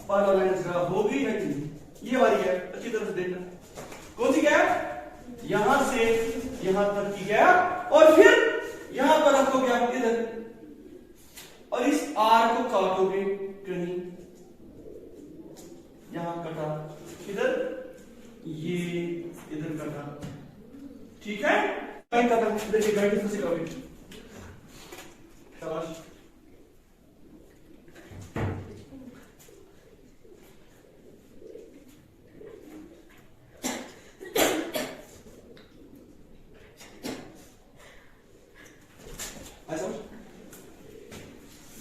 पैरेलल लाइंस ग्राफ होगी या नहीं, ये वाली गैप अच्छी तरह से देखना, कौन सी गैप, यहां से यहां तक की गैप, और फिर यहां पर रखोगे आप इधर, और इस आर को काटोगे कहीं, यहां कटा, इधर ये इधर कटा, ठीक है, कहीं कटा, देखिए गाइड कैसे करोगे, शाबाश।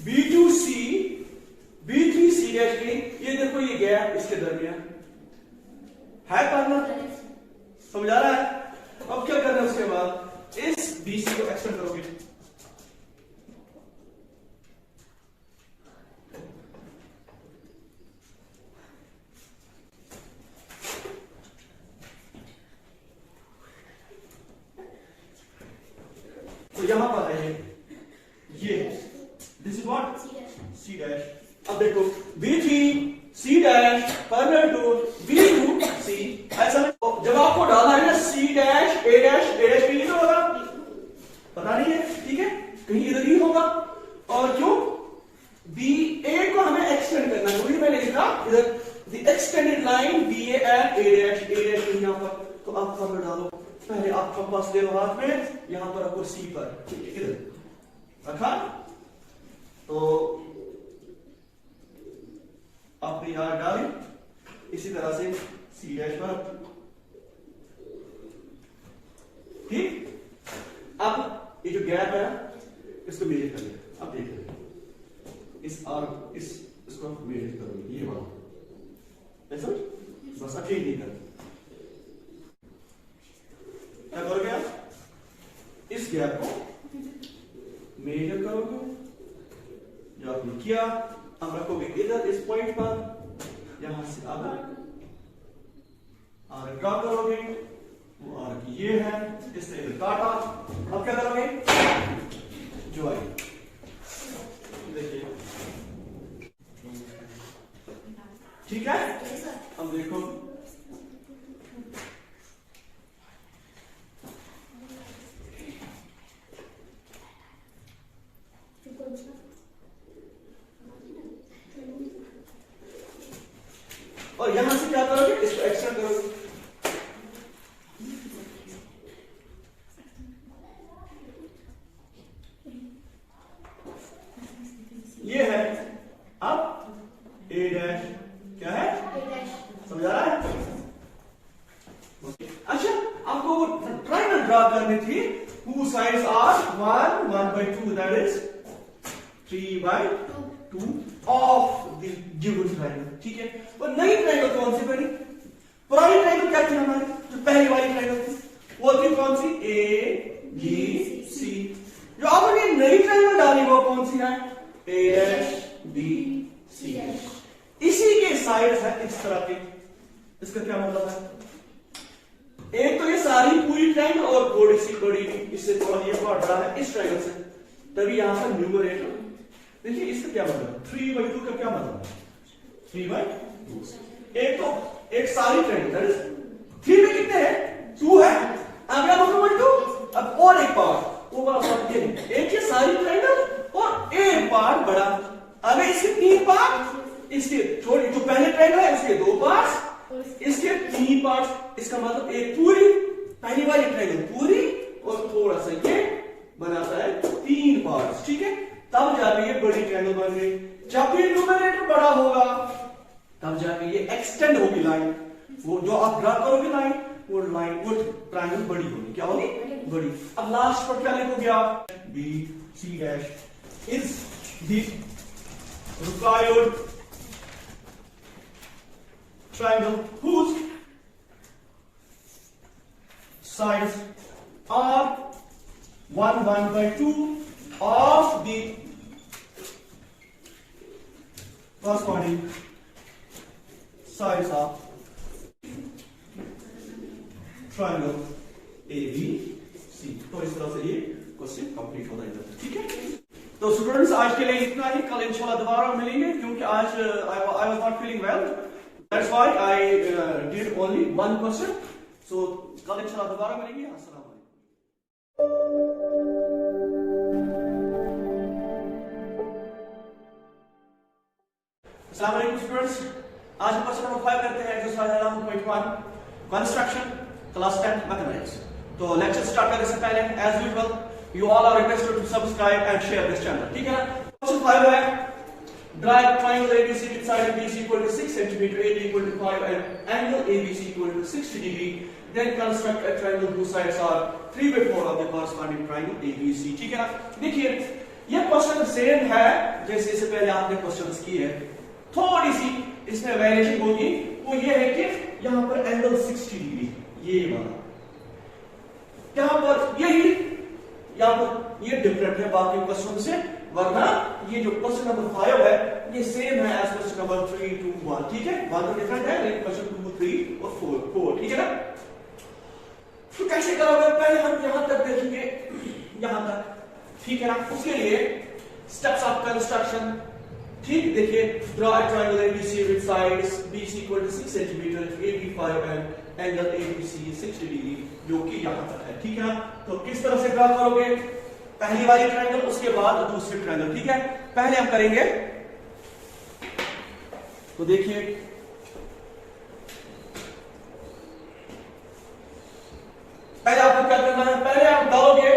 B2C B3C डैश की, ये देखो ये गैप इसके दरमियान है पैरेलल, समझ आ रहा है। अब क्या करना है, उसके बाद इस BC को एक्सटेंड करोगे, तो यहां पर है ये this is what C dash. अब देखो B3C dash parallel to B2C, ऐसा जब आपको डालना है ना C डैश A डैश कहीं तो होगा, पता नहीं है, ठीक है, कहीं इधर ही होगा, और क्यों BA को हमें एक्सटेंड करना है, वही मैंने लिखा इधर the extended line BA at A dash यहां पर, तो आप पैरेलल डालो, पहले आप कंपास ले लो हाथ में, यहां पर आपको C पर, ठीक है, इधर रखा, तो आपने यहां डाली, इसी तरह से C डैश पर, ठीक। अब ये जो गैप है इसको मेजर कर लिया, अब देख रहे इस आर्क इसको मेजर करोगे, ये वाला ऐसा, बस अब चेंज नहीं करना, क्या करोगे आप, इस गैप को मेजर करोगे, जो आपने किया, अब रखोगे इधर इस पॉइंट पर, यहां से आगे आर्क ड्रा करोगे, वो आर्क ये है, इससे इधर काटा, अब क्या करोगे, ज्वाइन, देखिए, ठीक है। अब देखो और यहां से क्या करोगे, इसको एक्सटेंड करोगे, ये है, अब A डैश क्या है, समझ आ रहा है। अच्छा आपको वो ट्रायंगल ड्रा करनी थी, whose sides are 1/2, that is 3/2 of the given triangle, ठीक है। और नई ट्रायंगल कौन सी बनी, पुरानी ट्रायंगल क्या थी हमारी, जो पहली वाली ट्रायंगल थी वो थी कौन सी, ABC, जो आपने नई ट्रायंगल डाली वो कौन सी है, ABC, इसी के साइड है इस तरह के, इसका क्या मतलब है, एक तो ये सारी पूरी ट्रायंगल और थोड़ी सी बड़ी इससे थोड़ा ये पार्ट बड़ा है इस ट्रायंगल से, तभी यहां पर न्यूमरेटर देखिए इसका क्या मतलब 3/2 का क्या मतलब है 3/2। एक तो एक सारी ट्रायंगल 3 में कितने हैं 2 है, अब क्या मतलब 2 अब और एक पार्ट वो वाला पार्ट ये एक ये सारी ट्रायंगल और एक पार्ट बड़ा। अब इसके 3 पार्ट, इसके छोटे जो पहले ट्रायंगल है उसके 2 पार्ट्स, इसके 3 पार्ट्स, इसका मतलब एक पूरी पहली वाली ट्रायंगल पूरी और थोड़ा सा ये बनाता है 3 पार्ट्स, ठीक है। तब जाके ये बड़ी ट्रायंगल बन गई। जब ये न्यूमरेटर बड़ा होगा तब जाके ये एक्सटेंड होगी लाइन, वो जो आप ड्रा करोगे लाइन वो ट्रायंगल बड़ी होगी, क्या होगी बड़ी। अब लास्ट पर क्या लिखोगे आप B C dash is the required triangle whose sides are 1/2 of the corresponding sides of triangle ABC। तो इस तरह से ये क्वेश्चन कंप्लीट होता है, ठीक है। तो स्टूडेंट्स आज के लिए इतना ही, कल इंशाल्लाह दोबारा मिलेंगे क्योंकि आज I was not feeling well, that's why I did only 1 question. So कल इंशाल्लाह दोबारा मिलेंगे। अस्सलाम वालेकुम। अस्सलाम वालेकुम स्टूडेंट्स, आज क्वेश्चन नंबर 5 करते हैं एक्सरसाइज 11.1 कंस्ट्रक्शन क्लास 10 मैथमेटिक्स। तो लेक्चर स्टार्ट करने से पहले as usual you all are requested to subscribe and share this channel, ठीक है ना। क्वेश्चन 5 है draw a triangle ABC with side BC equal to 6 cm, AD equal to 5 and angle ABC equal to 60 degree, then construct a triangle whose sides are 3/4 of the corresponding triangle ABC, ठीक है ना। देखिए ये question same है जैसे इससे पहले आपने क्वेश्चंस किए, थोड़ी सी इसमें वेरिएशन होगी, वो ये है कि यहाँ पर एंगल 60 डिग्री ये वाला, यहाँ पर यही यहाँ पर ये डिफरेंट है बाकी क्वेश्चन से, वरना ये जो क्वेश्चन नंबर 5 है ये सेम है एज क्वेश्चन नंबर 3 2 1, ठीक है। वन तो डिफरेंट है लेकिन क्वेश्चन 2 3 और 4, ठीक है ना। तो कैसे करोगे, पहले हम यहां तक देखेंगे, यहां तक, ठीक है ना। उसके लिए स्टेप्स ऑफ कंस्ट्रक्शन, ठीक, देखिए draw a triangle ABC with sides BC equal to 6 centimetre, AD 5 and angle ABC 60 degree, जो कि यहां तक है, ठीक है ना। तो किस तरह से ड्रॉ करोगे, पहली वाली ट्रायंगल उसके बाद दूसरी ट्रायंगल, ठीक है। पहले हम करेंगे, तो देखिए पहले आपको क्या करना है, पहले आप डालोगे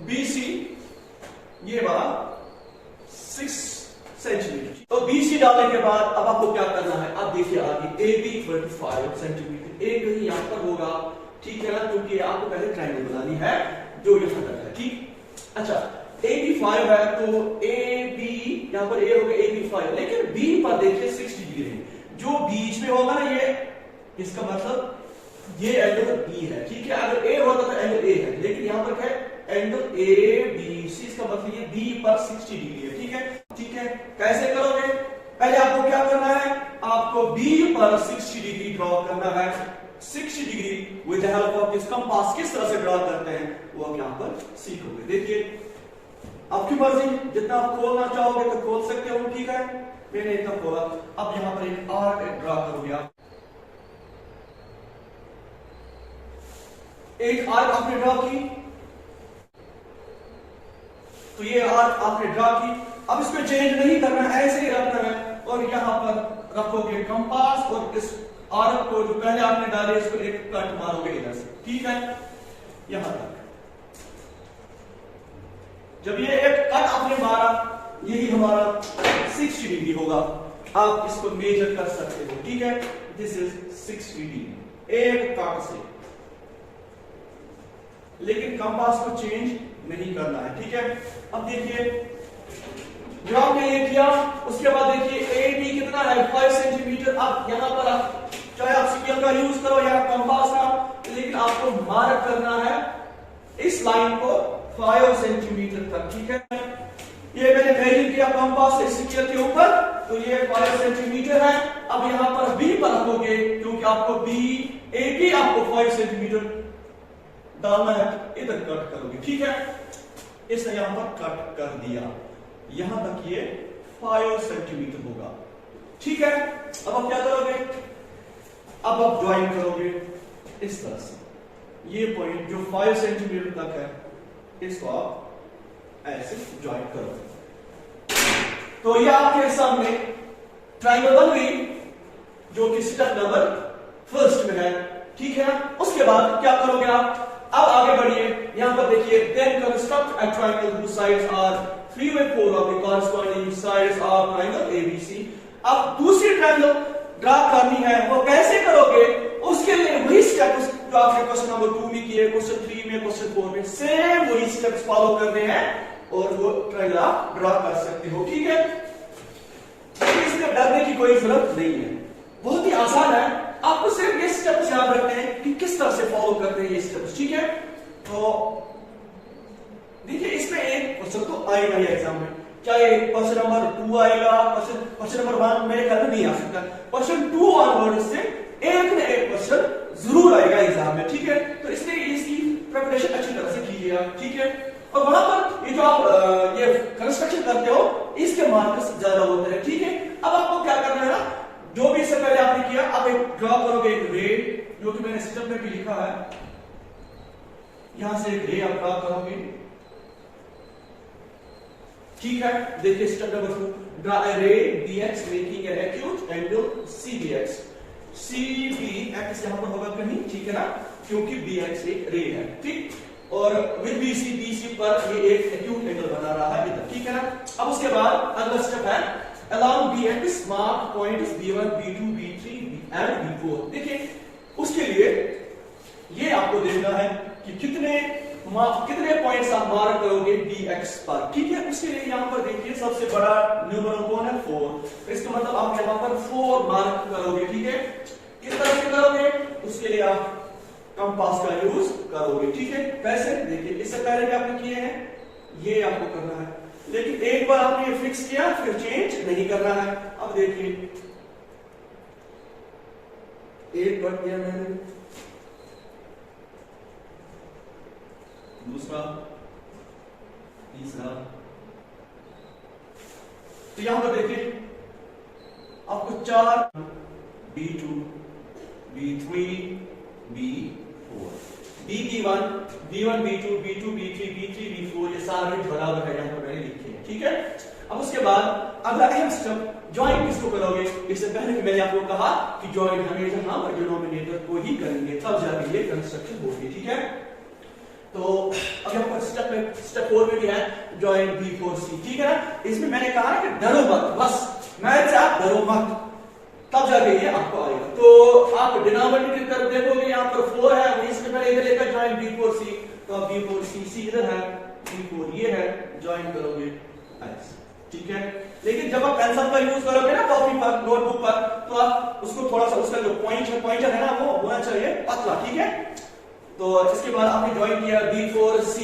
BC ये वाला 6 सेंटीमीटर। तो BC डालने के बाद अब आपको क्या करना है, अब देखिए आगे AB 5 सेंटीमीटर, एक कहीं यहां पर होगा, ठीक है ना, क्योंकि आपको पहले ट्रायंगल बनानी है जो यहां तक है, ठीक। अच्छा AB 5 है तो AB यहां पर A होगा AB 5, लेकिन B पर देखिए 60 डिग्री है, जो बीच में होगा ना ये, इसका मतलब ये एंगल B है, ठीक है। अगर A होता तो एंगल A है, लेकिन यहां पर है एंगल ABC, इसका मतलब ये B पर 60 डिग्री है, ठीक है, ठीक है। कैसे करोगे, पहले आपको क्या करना है, आपको B पर 60 डिग्री ड्रॉ करना है, 60 degree with the help of this compass किस तरह से ड्रॉ करते हैं वो आप यहां पर सीखोगे। देखिए आपकी मर्जी, जितना आप खोलना चाहोगे तो खोल सकते हो, ठीक है, मैंने इतना खोला। अब यहां पर एक आर्क ड्रॉ करोगे आप, एक आर्क आपने ड्रॉ की, तो ये आर्क आपने ड्रॉ की, अब इसको चेंज नहीं करना है, ऐसे ही रखना है और यहां पर रखोगे कंपास और इस आर्क को जो पहले आपने डाले इसको एक कट मारोगे इधर से, ठीक है, यहां तक। जब ये एक कट आपने मारा, यही हमारा 60 डिग्री होगा, आप इसको मेजर कर सकते हो, ठीक है। दिस इज 60 डिग्री एक कट से, लेकिन कंपास को चेंज नहीं करना है, ठीक है। अब देखिए जो आपने ये किया, उसके बाद देखिए AB कितना है 5 सेंटीमीटर। अब यहां पर आप चाहे आप स्केल का यूज करो या कंपास का, लेकिन आपको मार्क करना है इस लाइन को 5 सेंटीमीटर तक, ठीक है। ये मैंने मेजर किया कंपास से स्केल के ऊपर, तो ये 5 सेंटीमीटर है। अब यहां पर B पर रखोगे, क्योंकि आपको AB आपको 5 सेंटीमीटर डालना है इधर कट करोगे, ठीक है। इसने यहां पर कट कर दिया, यहां तक ये 5 सेंटीमीटर होगा, ठीक है। अब आप क्या करोगे, अब आप ज्वाइन करोगे इस तरह से, ये पॉइंट जो 5 सेंटीमीटर तक है इसको आप ऐसे ज्वाइन करोगे। तो ये आपके सामने ट्रायंगल बन गई जो कि स्टेप नंबर फर्स्ट में है, ठीक है ना। उसके बाद क्या करोगे आप, अब आगे बढ़िए, यहां पर देखिए, then construct a triangle whose sides are 3/4 of the corresponding sides of triangle ABC। अब दूसरी ट्रायंगल ड्रा करनी है, वो कैसे करोगे, उसके लिए वही स्टेप्स जो आपने क्वेश्चन नंबर 2 में किए, क्वेश्चन 3 में, क्वेश्चन 4 में, सेम वही स्टेप्स फॉलो करने हैं और वो ट्रायंगल आप ड्रा कर सकते हो, ठीक है। इसमें डरने की कोई जरूरत नहीं है, बहुत ही आसान है। आपको सिर्फ ये स्टेप्स याद रखने हैं कि किस तरह से फॉलो करते हैं ये स्टेप्स, ठीक है। तो देखिए, इसमें एक क्वेश्चन तो आएगा ही एग्जाम में, चाहे क्वेश्चन नंबर 2 आएगा, क्वेश्चन नंबर 1 मेरे ख्याल में नहीं आ सकता, क्वेश्चन 2 ऑनवर्ड से एक न एक क्वेश्चन जरूर आएगा एग्जाम में, ठीक है। तो इसलिए इसकी प्रिपरेशन अच्छी तरह से कीजिएगा, ठीक है। और वहां पर ये जो आप ये कंस्ट्रक्शन करते हो, इसके मार्क्स ज्यादा होते हैं, ठीक है। अब आपको क्या करना है ना, जो भी इससे पहले आपने किया, आप एक ड्रॉ करोगे एक रे, जो कि मैंने सिस्टम में भी लिखा है, यहां से एक रे आप ड्रॉ करोगे, ठीक है। देखिए स्टेप नंबर 2, ड्रॉ अ रे BX making an acute angle CBX। CBX यहां पर होगा कहीं, ठीक है ना, क्योंकि BX एक रे है, ठीक। और विद BC पर ये एक एक्यूट एंगल बना रहा है इधर, ठीक है ना। अब उसके बाद अगला स्टेप है, along BX mark points B1 B2 B3 and B4। देखिए उसके लिए ये आपको देखना है कि कितने पॉइंट्स आप मार्क करोगे BX पर, ठीक है। उसके लिए यहां पर देखिए सबसे बड़ा न्यूमरल कौन है, 4। इसका मतलब आप यहां पर 4 मार्क करोगे, ठीक है। किस तरह से करोगे, उसके लिए आप कंपास का यूज करोगे, ठीक है। कैसे, देखिए इससे पहले भी आपने किए हैं, ये आपको करना है, लेकिन एक बार आपने ये फिक्स किया फिर चेंज नहीं करना है। अब देखिए एक बार किया मैंने, दूसरा, तीसरा, तो यहां पर देखिए आपको 4 B2 B3 B4 B1 B2 B2 B3 B3 B4 ये सारे बराबर है, यहां पर मैंने लिखे हैं, ठीक है। अब उसके बाद अगला अहम स्टेप, ज्वाइन किसको करोगे। इससे पहले कि मैंने आपको कहा कि ज्वाइन हमेशा हम डिनोमिनेटर को ही करेंगे, तब जाके ये कंस्ट्रक्शन होगी, ठीक है। तो अब यहाँ पर स्टेप 4 में भी है ज्वाइन B4C, ठीक है ना। इसमें मैंने कहा कि डरो मत, बस मैथ से आप डरो मत, तब जाके ये आपको आएगा। तो आप डिनोमिनेटर कर देखोगे, यहाँ पर 4 है, इसके पहले इधर लेकर ज्वाइन B4C, तो अब B4C इधर है, B4 ये है, ज्वाइन करोगे ऐसे, ठीक है। लेकिन जब आप पेंसिल का यूज करोगे ना कॉपी पर, नोटबुक पर, तो आप उसको थोड़ा सा, उसका जो पॉइंटर है ना, वो होना चाहिए पतला, ठीक है। तो इसके बाद आपने ज्वाइन किया B4C,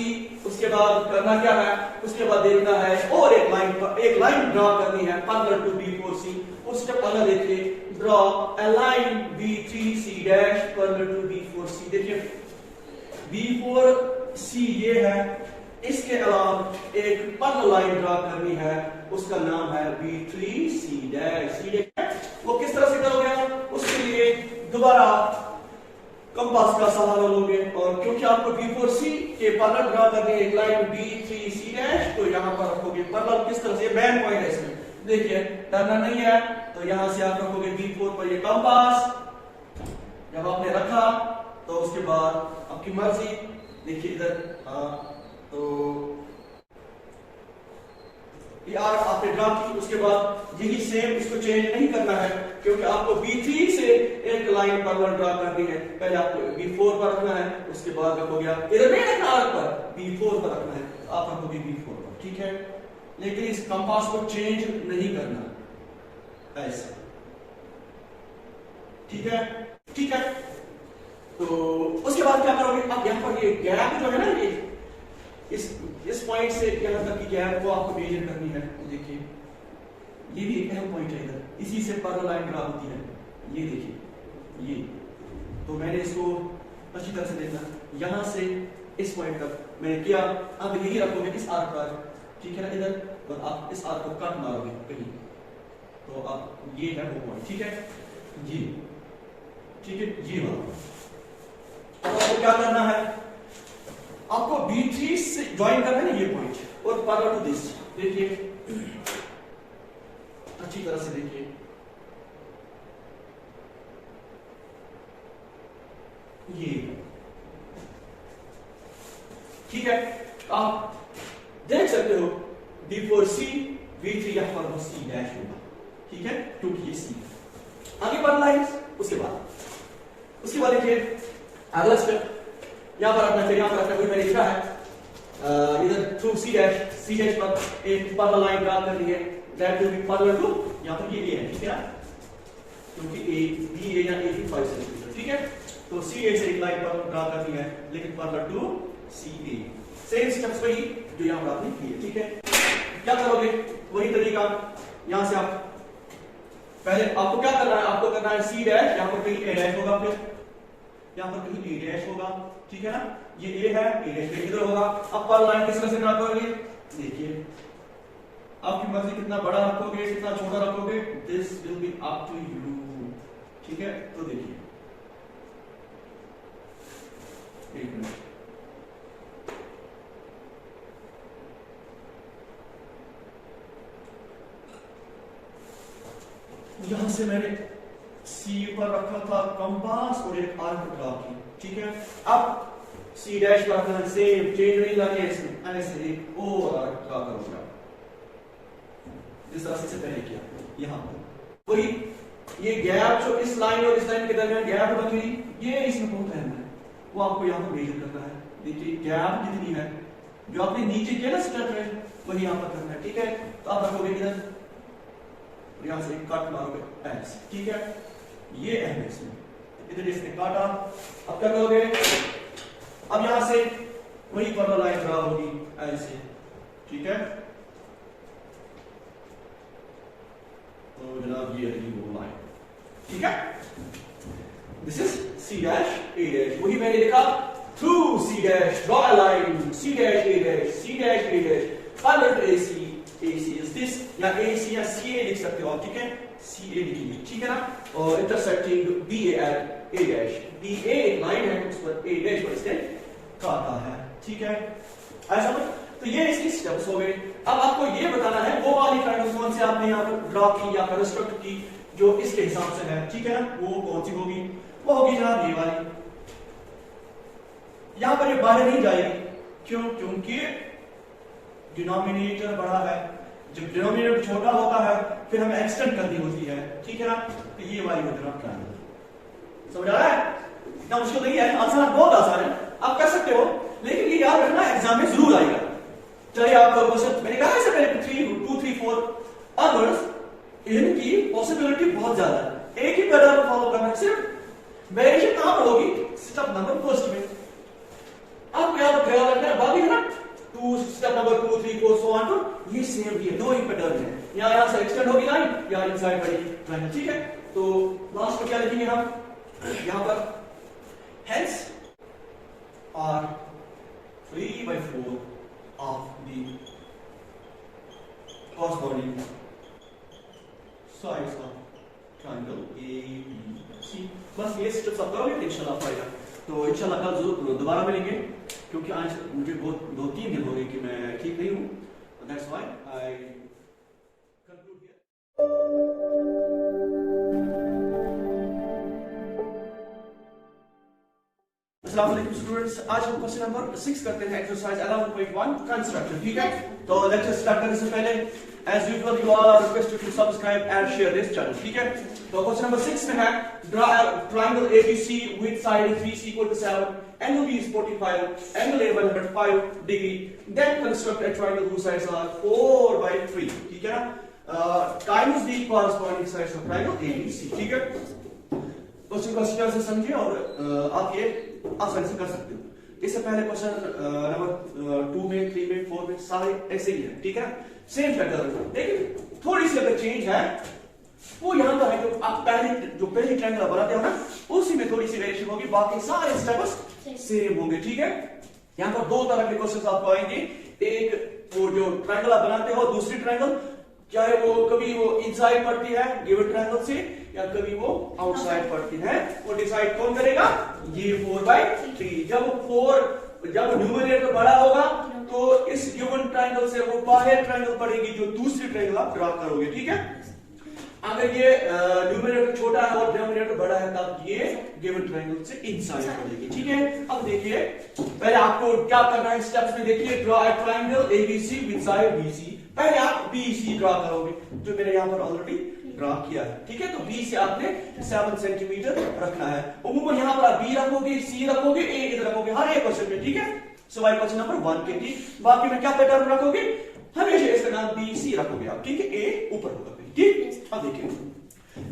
उसके बाद करना क्या है, उसके बाद देखना है और एक लाइन ड्रॉ करनी है पैरेलल टू B4C। उस स्टेप अगला देखिए, draw a line B3C dash parallel to B4C। देखिए B4C ये है, इसके अलावा एक पैरेलल लाइन ड्रॉ करनी है, उसका नाम है B3C डैश। वो किस तरह से करोगे आप, उसके लिए दोबारा कंपास का सहारा लोगे, और क्योंकि आपको B4C के पैरेलल ड्रा करनी है एक लाइन B3C डैश, तो यहां पर रखोगे पैरेलल किस तरह से, मेन पॉइंट है इसमें, देखिए डरना नहीं है। तो यहां से आप रखोगे B4 पर ये कंपास, जब आपने रखा तो उसके बाद आपकी मर्जी, देखिए इधर, तो ये आर्क आपने ड्रा की, उसके बाद यही सेम, इसको चेंज नहीं करना है, क्योंकि आपको B3 से एक लाइन पैरेलल ड्रा करनी है। पहले आपको B4 पर रखना है, उसके बाद रखोगे आप इधर नहीं रखना आर्क पर, B4 पर रखना है, तो आप रखोगे B4 पर, ठीक है। लेकिन इस कंपास को चेंज नहीं करना, ऐसा, ठीक है, ठीक है। तो उसके बाद क्या करोगे आप, यहाँ पर ये गैप जो है ना, ये इस पॉइंट से यहां तक की गैप वो आपको मेजर करनी है। देखिए ये भी एक अहम पॉइंट है, इधर इसी से पैरेलल लाइन ड्रा होती है, ये देखिए ये, तो मैंने इसको अच्छी तरह से देखना, यहां से इस पॉइंट तक मैंने किया, अब यही रखोगे इस आर्क पर, ठीक है ना, इधर, और आप इस आर्क को कट मारोगे कहीं, तो अब ये है वो पॉइंट, ठीक है, ये ठीक है, ये वाला। अब आपको क्या करना है, आपको B3 से ज्वाइन करना है ना ये पॉइंट, और पैरेलल टू दिस, देखिए अच्छी तरह से देखिए, ये ठीक है, आप देख सकते हो D4C B3 या फॉर्म C डैश होगा, ठीक है, क्योंकि ये C आगे बढ़ना है। उसके बाद देखिए अगला स्टेप यहां पर रखना, फिर यहां पर रखना, कोई मैंने लिखा है इधर थ्रू C डैश पर एक पैरेलल लाइन ड्रा कर ली है, that will be parallel to, यहां पर ये है, ठीक है ना, क्योंकि A या A 5 सेंटीमीटर, ठीक है, तो CA से एक लाइन पर ड्रा करनी है, लेकिन पैरेलल टू CA, सेम स्टेप्स वही जो यहां पर आपने किए, ठीक है। क्या करोगे, वही तरीका, यहां से आप पहले आपको क्या करना है, आपको करना है C डैश, यहां पर कहीं A डैश होगा, फिर यहां पर कहीं A डैश होगा, ठीक है ना, ये A है, A डैश कहीं इधर होगा। अब पर लाइन किस तरह से ड्रा करोगे, देखिए आपकी मर्जी, कितना बड़ा रखोगे कितना छोटा रखोगे, this will be up to you, ठीक है। तो देखिए एक मिनट, यहां से मैंने C पर रखा था कंपास और एक आर्क ड्रा की, ठीक है। अब C डैश पर रखना, सेम चेंज नहीं लानी है इसमें, ऐसे एक और आर्क ड्रा करूंगा जिस तरह से पहले किया, यहां पर वही ये गैप जो इस लाइन और इस लाइन के दरमियान गैप बन गई, ये इसमें बहुत अहम है, वो आपको यहां पर मेजर करना है। देखिए गैप कितनी है, जो आपने नीचे किया ना स्टेप में, वही यहां पर करना है, ठीक है। तो आप रखोगे इधर, यहां से कट मारोगे ऐसे, ठीक है, ये अहम है इसमें, इधर इसने काटा। अब क्या करोगे, अब यहां से वही पैरेलल लाइन ड्रा होगी ऐसे, ठीक है, तो जनाब ये रही वो लाइन, ठीक है। This is C dash A dash, वही मैंने लिखा through C dash draw a line C dash A dash C dash A dash parallel to AC is this, या AC या CA लिख सकते हो आप, ठीक है, CA लिखिए, ठीक है ना, और intersecting BA at A dash, BA एक लाइन है, उस पर A डैश पर इसने काटा है, ठीक है, ऐसा समझ। तो ये इसकी स्टेप्स हो गए। अब आपको ये बताना है वो वाली ट्रायंगल्स कौन से आपने यहाँ पर ड्रॉ की या कंस्ट्रक्ट की जो इसके हिसाब से है, ठीक है ना, वो कौन सी होगी, वो होगी जनाब ये वाली, यहां पर ये बाहर नहीं जाएगी, क्यों, क्योंकि डिनोमिनेटर बड़ा है, जब डिनोमिनेटर छोटा होता है फिर हमें एक्सटेंड करनी होती है, ठीक है ना, तो ये वाली हो जनाब ट्रायंगल, समझ आ रहा है, इतना मुश्किल नहीं है, आसान, बहुत आसान है, आप कर सकते हो, लेकिन ये याद रखना एग्जाम में जरूर आएगा, चाहे आपका क्वेश्चन, मैंने कहा इससे पहले 2, 3, 4 अदर्स, इनकी पॉसिबिलिटी बहुत ज्यादा है, एक ही पैटर्न फॉलो करना है, सिर्फ वेरिएशन कहां पर होगी, स्टेप नंबर फर्स्ट में, आपको यहाँ पर ख्याल रखना है, बाकी है ना 2 step number 2, 3, 4 so on to, ये सेम भी है, दो ही पैटर्न है, यहाँ से एक्सटेंड होगी लाइन, यहाँ इनसाइड बड़ी लाइन, ठीक है। तो लास्ट में क्या लिखेंगे हम, यहाँ पर hence are 3/4 of the corresponding sides of triangle ABC। बस ये स्टेप्स आप करोगे इंशाल्लाह फायदा, तो इंशाल्लाह कल जरूर दोबारा मिलेंगे, क्योंकि आज मुझे बहुत 2-3 दिन हो गए कि मैं ठीक नहीं हूँ, that's why I conclude here. अस्सलाम वालेकुम स्टूडेंट्स, आज हम क्वेश्चन नंबर 6 करते हैं, एक्सरसाइज 11.1 कंस्ट्रक्शन, ठीक है। तो लेक्चर स्टार्ट करने से पहले as usual you all are requested to subscribe and share this channel, ठीक है। तो क्वेश्चन नंबर 6 में है, draw a triangle ABC with side 3C = 7, angle B is 45, angle A 105 degree, then construct a triangle whose sides are 4/3, ठीक है ना, times the corresponding sides of triangle ABC, ठीक है। क्वेश्चन को अच्छी तरह से समझिए और आप ये आसानी से कर सकते हो। इससे पहले क्वेश्चन नंबर 2 में, 3 में, 4 में सारे ऐसे ही है, ठीक है, सेम पैटर्न, लेकिन थोड़ी सी अगर चेंज है वो यहां पर है, जो आप पहले जो पहली ट्रायंगल बनाते हो ना, उसी में थोड़ी सी वेरिएशन होगी, बाकी सारे स्टेप्स सेम होंगे, ठीक है। यहाँ पर दो तरह के क्वेश्चन आपको आएंगे, एक वो जो ट्रायंगल आप बनाते हो, दूसरी ट्रायंगल चाहे वो कभी वो इनसाइड पड़ती है गिवन ट्रायंगल से या कभी वो आउटसाइड पड़ती है, वो डिसाइड कौन करेगा, ये 4/3। जब न्यूमरेटर बड़ा होगा तो इस गिवन ट्रायंगल से वो बाहर ट्रायंगल पड़ेगी जो दूसरी ट्रायंगल आप ड्रा करोगे, ठीक है। अगर ये न्यूमरेटर छोटा है और डिनोमिनेटर बड़ा है तब ये गिवन ट्रायंगल से इनसाइड पड़ेगी, ठीक है। अब देखिए पहले आपको क्या करना है स्टेप्स में, देखिए draw a triangle ABC with side BC. पहले आप बीसी ड्रॉ करोगे जो मैंने यहां पर ऑलरेडी ड्रॉ किया है, ठीक है। तो बी से आपने 7 सेंटीमीटर रखना है। उम्मीद यहां पर आप बी रखोगे, सी रखोगे, ए इधर रखोगे हर एक क्वेश्चन में, ठीक है। सवाल क्वेश्चन नंबर 1 के, ठीक। बाकी में क्या पैटर्न रखोगे, हमेशा इसका नाम बी सी रखोगे आप, ठीक है। ए ऊपर होगा, ठीक। अब देखिए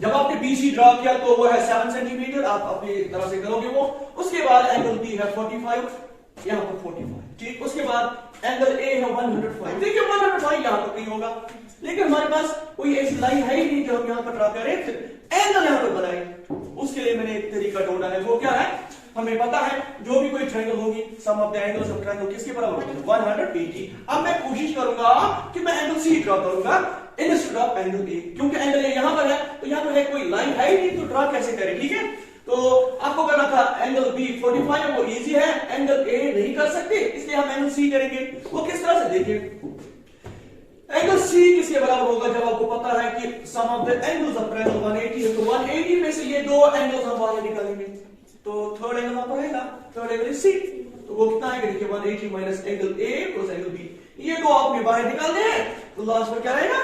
जब आपने बीसी ड्रॉ किया तो वो है 7 सेंटीमीटर, आप अपनी तरह से करोगे वो। उसके बाद एंगल बी है 45, यहां पर 45, ठीक। उसके बाद एंगल ए है 105, देखिए 105 यहां पर कहीं होगा, लेकिन हमारे पास कोई ऐसी लाइन है ही नहीं जो हम यहां पर ड्रॉ करें, एंगल यहां पर बनाए। उसके लिए मैंने एक तरीका ढूंढा है, वो क्या है, हमें पता है जो भी कोई ट्रायंगल होगी sum of the angles of triangle किसके बराबर होगी, 180। अब मैं कोशिश करूंगा कि मैं एंगल सी ड्रॉ करूंगा इंस्टेड ऑफ एंगल ए, क्योंकि एंगल ए यहां पर है तो यहां पर है कोई लाइन है ही नहीं, तो ड्रॉ कैसे करें, ठीक है। तो आपको करना था एंगल बी 45 है, वो इजी है, एंगल ए नहीं कर सकते, इसलिए हम एंगल सी करेंगे। वो किस तरह से, देखिए एंगल सी किसके बराबर होगा, जब आपको पता है कि sum of the angles of triangle 180 है, तो 180 में से ये दो एंगल्स हम बाहर निकालेंगे, तो थर्ड एंगल वहां पर आएगा, थर्ड एंगल इज सी। तो वो कितना आएगा, देखिए 180 minus angle A plus angle B, ये दो आपने बाहर निकाल दिए, तो लास्ट में क्या आएगा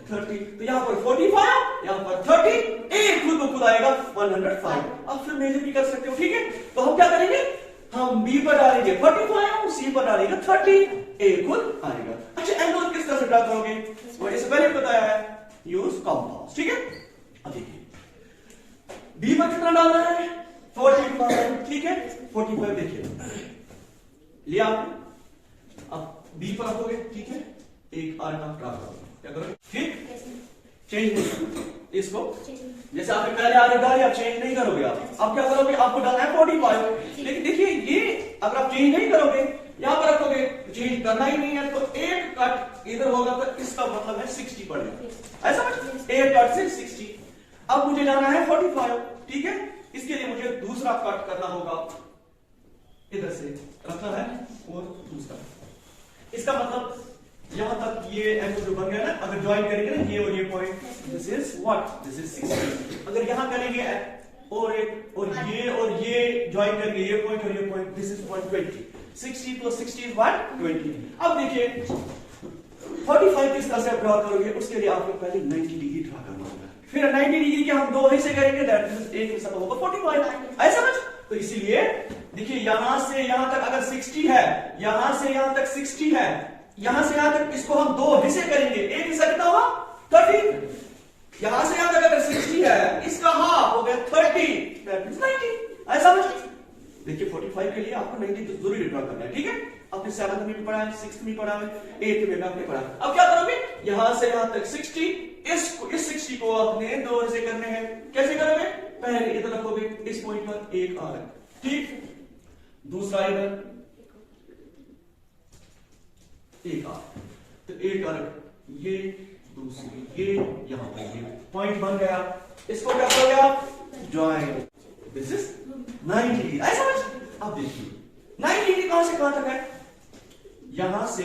30। तो यहां पर 45, यहां पर 30, ए खुद ब खुद आएगा 105। अब फिर मेजर भी कर सकते हो, ठीक है। तो हम क्या करेंगे, हम बी पर डालेंगे 45, सी पर डालेंगे 30, ए खुद आएगा। अच्छा एंगल किस तरह से ड्रा करोगे, वो इससे पहले बताया है, यूज कंपास, ठीक है। अब देखिए बी पर कितना डालना है, 45, ठीक है। 45 देखिए लिया आपने, अब बी पर रखोगे, ठीक है। एक आर का ड्रा करोगे, क्या करोगे, ठीक, चेंज नहीं, इसको जैसे आपने पहले आगे डाली आप चेंज नहीं करोगे, आप क्या करोगे, आपको डालना है 45, लेकिन देखिए ये अगर आप चेंज नहीं करोगे यहां पर रखोगे, चेंज करना ही नहीं है, तो एक कट इधर होगा तो इसका मतलब है 60 पड़ेगा, ऐसा कुछ, एक कट से 60। अब मुझे जाना है 45, ठीक है। इसके लिए मुझे दूसरा कट करना होगा, इधर से रखना है और दूसरा, इसका मतलब यहां तक ये एंगल जो बन गया ना, अगर ज्वाइन करेंगे ना ये और ये point, this is what, this is 60। अगर यहां करेंगे और एक और ये ज्वाइन करेंगे ये पॉइंट और ये point, this is 120। 60 plus 60 is what, 20। अब देखिए 45 किस तरह से ड्रॉ करोगे, उसके लिए आपको पहले 90 डिग्री ड्रॉ करना होगा, फिर 90 डिग्री के हम दो हिस्से करेंगे, दैट मींस एक हिस्सा होगा 45, ऐसा समझ। तो इसीलिए देखिए यहां से यहां तक अगर 60 है, यहां से यहां तक 60 है, यहां से यहां तक इसको हम दो हिस्से करेंगे, एक हिस्सा कितना होगा 30, यहां से यहां तक अगर 60 है, इसका हाफ हो गया 30, दैट मींस 90, ऐसा समझ। देखिए 45 के लिए आपको 90 तो जरूरी ड्रॉ करना है, ठीक है। आपने 7th में भी पढ़ा है, 6th में पढ़ा है, 8th में आपने पढ़ा। अब क्या करोगे, यहां से यहां तक 60, इस 60 को आपने दो हिस्से करने हैं, कैसे करोगे, पहले इधर रखोगे इस पॉइंट पर एक आर, ठीक, दूसरा इधर एक आर, तो एक आर ये, दूसरी ये, यहां पर ये पॉइंट बन गया, इसको क्या करोगे आप, ज्वाइन, दिस इज 90 डिग्री, ऐसा समझ। अब देखिए 90 डिग्री कहां से कहां तक है, यहां से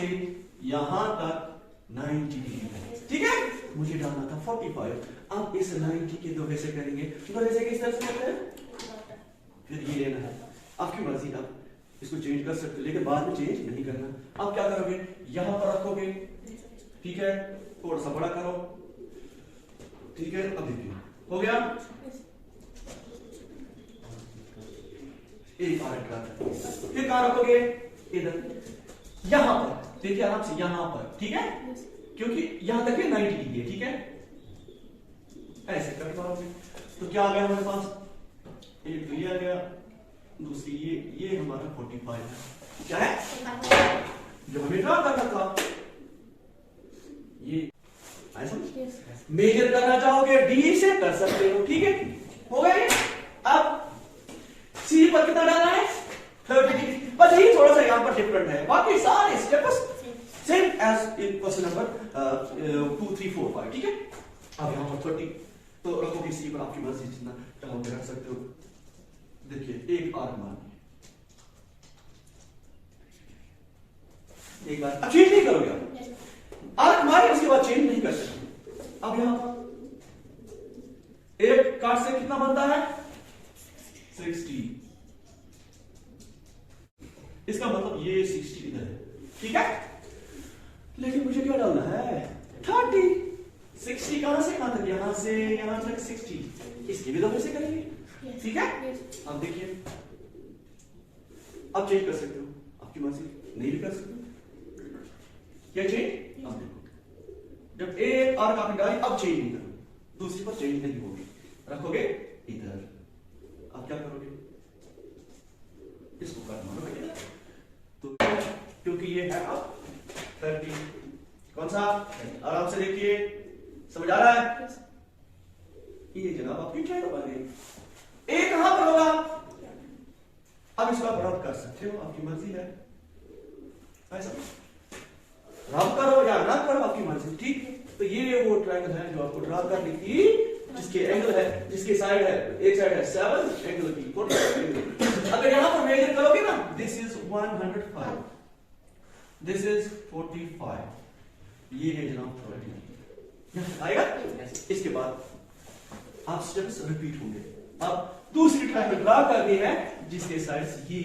यहां तक 90 डिग्री है, ठीक है। मुझे डालना था 45, अब इस 90 के दो हिस्से करेंगे, दो हिस्से किस तरह से करते हैं, फिर ये लेना है, आपकी मर्जी, आप इसको चेंज कर सकते हो लेकिन बाद में चेंज नहीं करना। अब क्या करोगे, यहां पर रखोगे, ठीक है, थोड़ा सा बड़ा करो, ठीक है। अब देखिए हो गया, एक आर का, फिर कहां रखोगे, इधर, यहां पर, देखिए आराम से यहां पर, ठीक है, क्योंकि यहां तक 90 डिग्री है, ठीक है, ऐसे कर पाओगे। तो क्या आ गया हमारे पास, एक तो ये आ गया, दूसरी ये हमारा 45 है, क्या है जो हमें ड्रॉ करना था, ये ऐसा मेजर करना चाहोगे डी से कर सकते हो, ठीक है, हो गया ये। अब सी पर कितना डालना है, 30, बाकी सारे steps same as in question number 2 3 4 5, ठीक है। अब यहाँ पर 30 तो रखोगे इसी पर, आपकी मर्जी जितना चाहोगे रख सकते हो। देखिए एक आर्क मारनी है, एक बार चेंज नहीं करोगे आप, आर्क मारे उसके बाद चेंज नहीं कर सकते। अब यहां पर एक काट से कितना बनता है 60, इसका मतलब ये 60 इधर है, ठीक है। लेकिन मुझे क्या डालना है 30, 60 कहां से कहां तक, यहां से यहां तक 60, इसकी भी तो वैसे करेंगे, ठीक है। अब देखिए अब चेंज कर सकते हो, आपकी मर्जी, नहीं भी कर सकते क्या चेंज। अब देखो जब एक आर्क आपने डाली अब चेंज नहीं करो, दूसरी पर चेंज नहीं होगी, रखोगे इधर। अब क्या करोगे, इसको कट मारोगे इधर, तो क्योंकि ये है अब 30, कौन सा, आराम से देखिए, समझ आ रहा है। ये जनाब आपकी ट्रायंगल बन गई। एक कहां पर होगा, अब इसको आप रब कर सकते हो, आपकी मर्जी है, ऐसा रब करो या ना करो आपकी मर्जी, ठीक है। तो ये वो ट्रायंगल है जो आपको ड्रा करनी थी, जिसके एंगल है, जिसके साइड है, एक साइड है 7 एंगल की 45। अगर यहां पर मेजर करोगे ना, दिस इज 105, दिस इज 45, ये है जनाब 30 आएगा। इसके बाद आप स्टेप्स रिपीट होंगे। अब दूसरी ट्रायंगल ड्रा करनी है जिसके साइड्स ये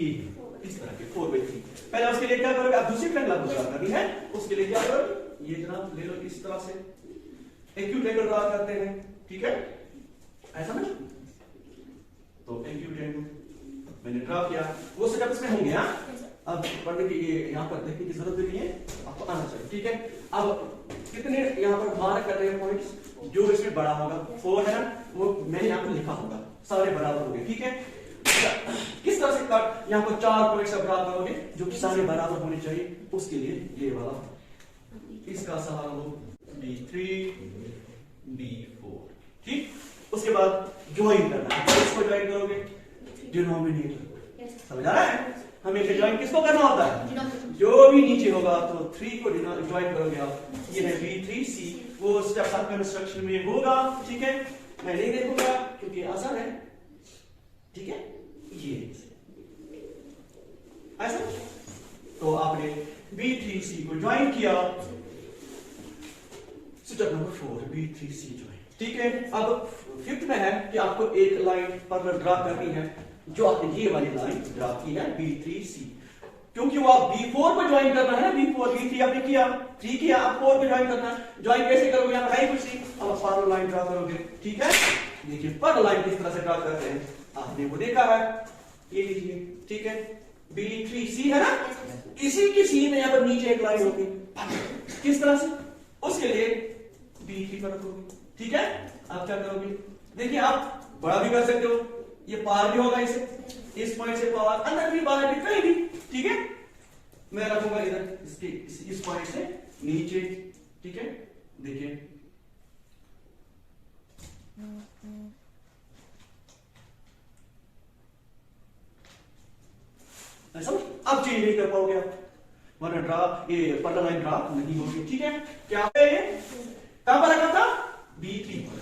इस तरह के 4/3। पहले उसके लिए क्या करोगे, आप दूसरी ट्रायंगल ड्रा करनी है, उसके लिए क्या करोगे, ये जनाब ले लो इस तरह से, एक्यूट एंगल ड्रा करते हैं, ठीक है, ऐसा ना। तो एक्यूट एंगल मैंने ड्रा किया, वो स्टेप्स में होंगे। हाँ अब पढ़ने की ये यहाँ पर देखने की जरूरत भी नहीं है, आपको आना चाहिए, ठीक है। अब कितने यहाँ पर मार्क कर रहे हैं पॉइंट्स, जो इसमें बड़ा होगा 4 है ना, वो मैंने यहाँ पर लिखा होगा, सारे बराबर होंगे, ठीक है। किस तरह से कट, यहाँ पर 4 पॉइंट्स आप ड्रा करोगे जो कि सारे बराबर होने चाहिए, उसके लिए ये वाला, इसका सहारा लो B3 B4, ठीक। उसके बाद ज्वाइन करना है, इसको ज्वाइन करोगे डिनोमिनेटर, समझ आ रहा है। हमेशा ज्वाइन किसको करना होता है, जो भी नीचे होगा, तो 3 को ज्वाइन करोगे आप, ये है B3C, वो स्टेप आपका इंस्ट्रक्शन में होगा, ठीक है। मैं नहीं देखूंगा क्योंकि आसान है, ठीक है। ये ऐसा, तो आपने B3C को ज्वाइन किया, स्टेप नंबर 4 B3C ज्वाइन, ठीक है। अब 5th में है कि आपको एक लाइन पर ड्रा करनी है, जो आपने ये वाली लाइन ड्रा की है B3C, क्योंकि वो आप B4 पर ज्वाइन करना है, B4 B3 आपने किया, 3 किया, आप 4 पर ज्वाइन करना है। ज्वाइन कैसे करोगे, आप है कुछ नहीं, अब पैरेलल लाइन ड्रा करोगे, ठीक है। देखिए पैरेलल लाइन किस तरह से ड्रा करते हैं, आपने वो देखा है, ये लीजिए, ठीक है। B3C है ना, इसी की सी में यहाँ पर नीचे एक लाइन होगी, किस तरह से, उसके लिए B3 पर रखोगे, ठीक है। आप क्या करोगे, देखिए आप बड़ा भी कर सकते हो, ये पार भी होगा इसे, इस पॉइंट से पार, अंदर भी बाहर भी, कहीं भी, ठीक है। मैं रखूंगा इधर इसके इस पॉइंट से नीचे, ठीक है। देखिए ऐसा, अब चेंज नहीं कर पाओगे आप, वरना ड्रा ये पैरेलल लाइन ड्रा नहीं होगी, ठीक है। क्या है ये, कहां पर रखा था B3 पर,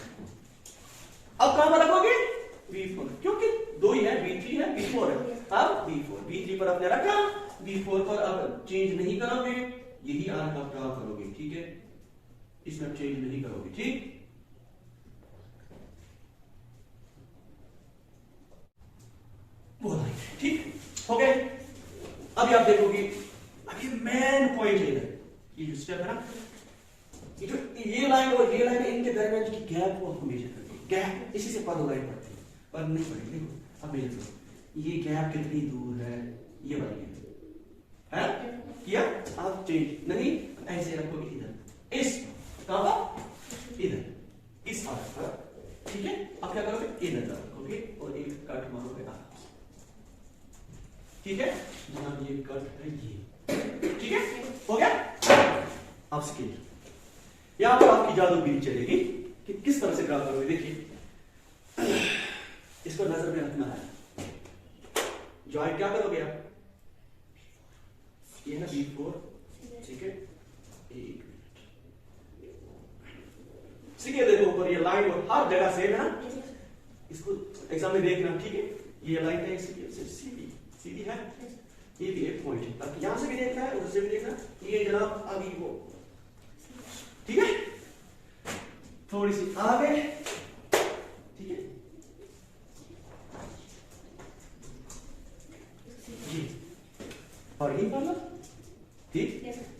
अब कहां पर रखोगे B4, क्योंकि दो ही है, B3 है B4 है, अब B3 पर आपने रखा, B4 पर अब चेंज नहीं करोगे, यही आर्क आप ड्रा करोगे, ठीक है। इसमें चेंज नहीं करोगे, ठीक। ठीक हो गए। अभी आप देखोगे, अभी मेन पॉइंट ये जो स्टेप है ना, ये लाइन और ये लाइन, इनके दरमियान की गैप को हम मेजर करते हैं, गैप इसी से पैरेलल लाइन पड़ती है, पर नहीं पड़ेगी। देखो अब मेजर करो, ये गैप कितनी दूर है, ये वाली है किया, आप चेंज नहीं, ऐसे रखोगे इधर, इस कहां पर, इधर इस आर्क पर, ठीक है। आप क्या करोगे, इधर रखोगे और एक कट मारोगे आर्क, ठीक है। जनाब ये कट है ये, ठीक है, हो गया। अब स्केल, यहां पर आपकी जादूगरी चलेगी कि किस तरह से ड्रा करोगे। देखिए इसको नजर में रखना है, ज्वाइन क्या करोगे आप, ये है B4, ठीक है। एक ठीक है, देखो ऊपर ये लाइन और हर जगह सेम है ना, इसको एग्जाम में देखना, ठीक है। ये लाइन है सीधी सीधी है, ये भी एक पॉइंट है। अब यहां से भी देखना है, उधर से भी देखना है। ये जनाब अभी वो, ठीक है, थोड़ी सी आगे, ठीक है जी। और ये वाला ठीक,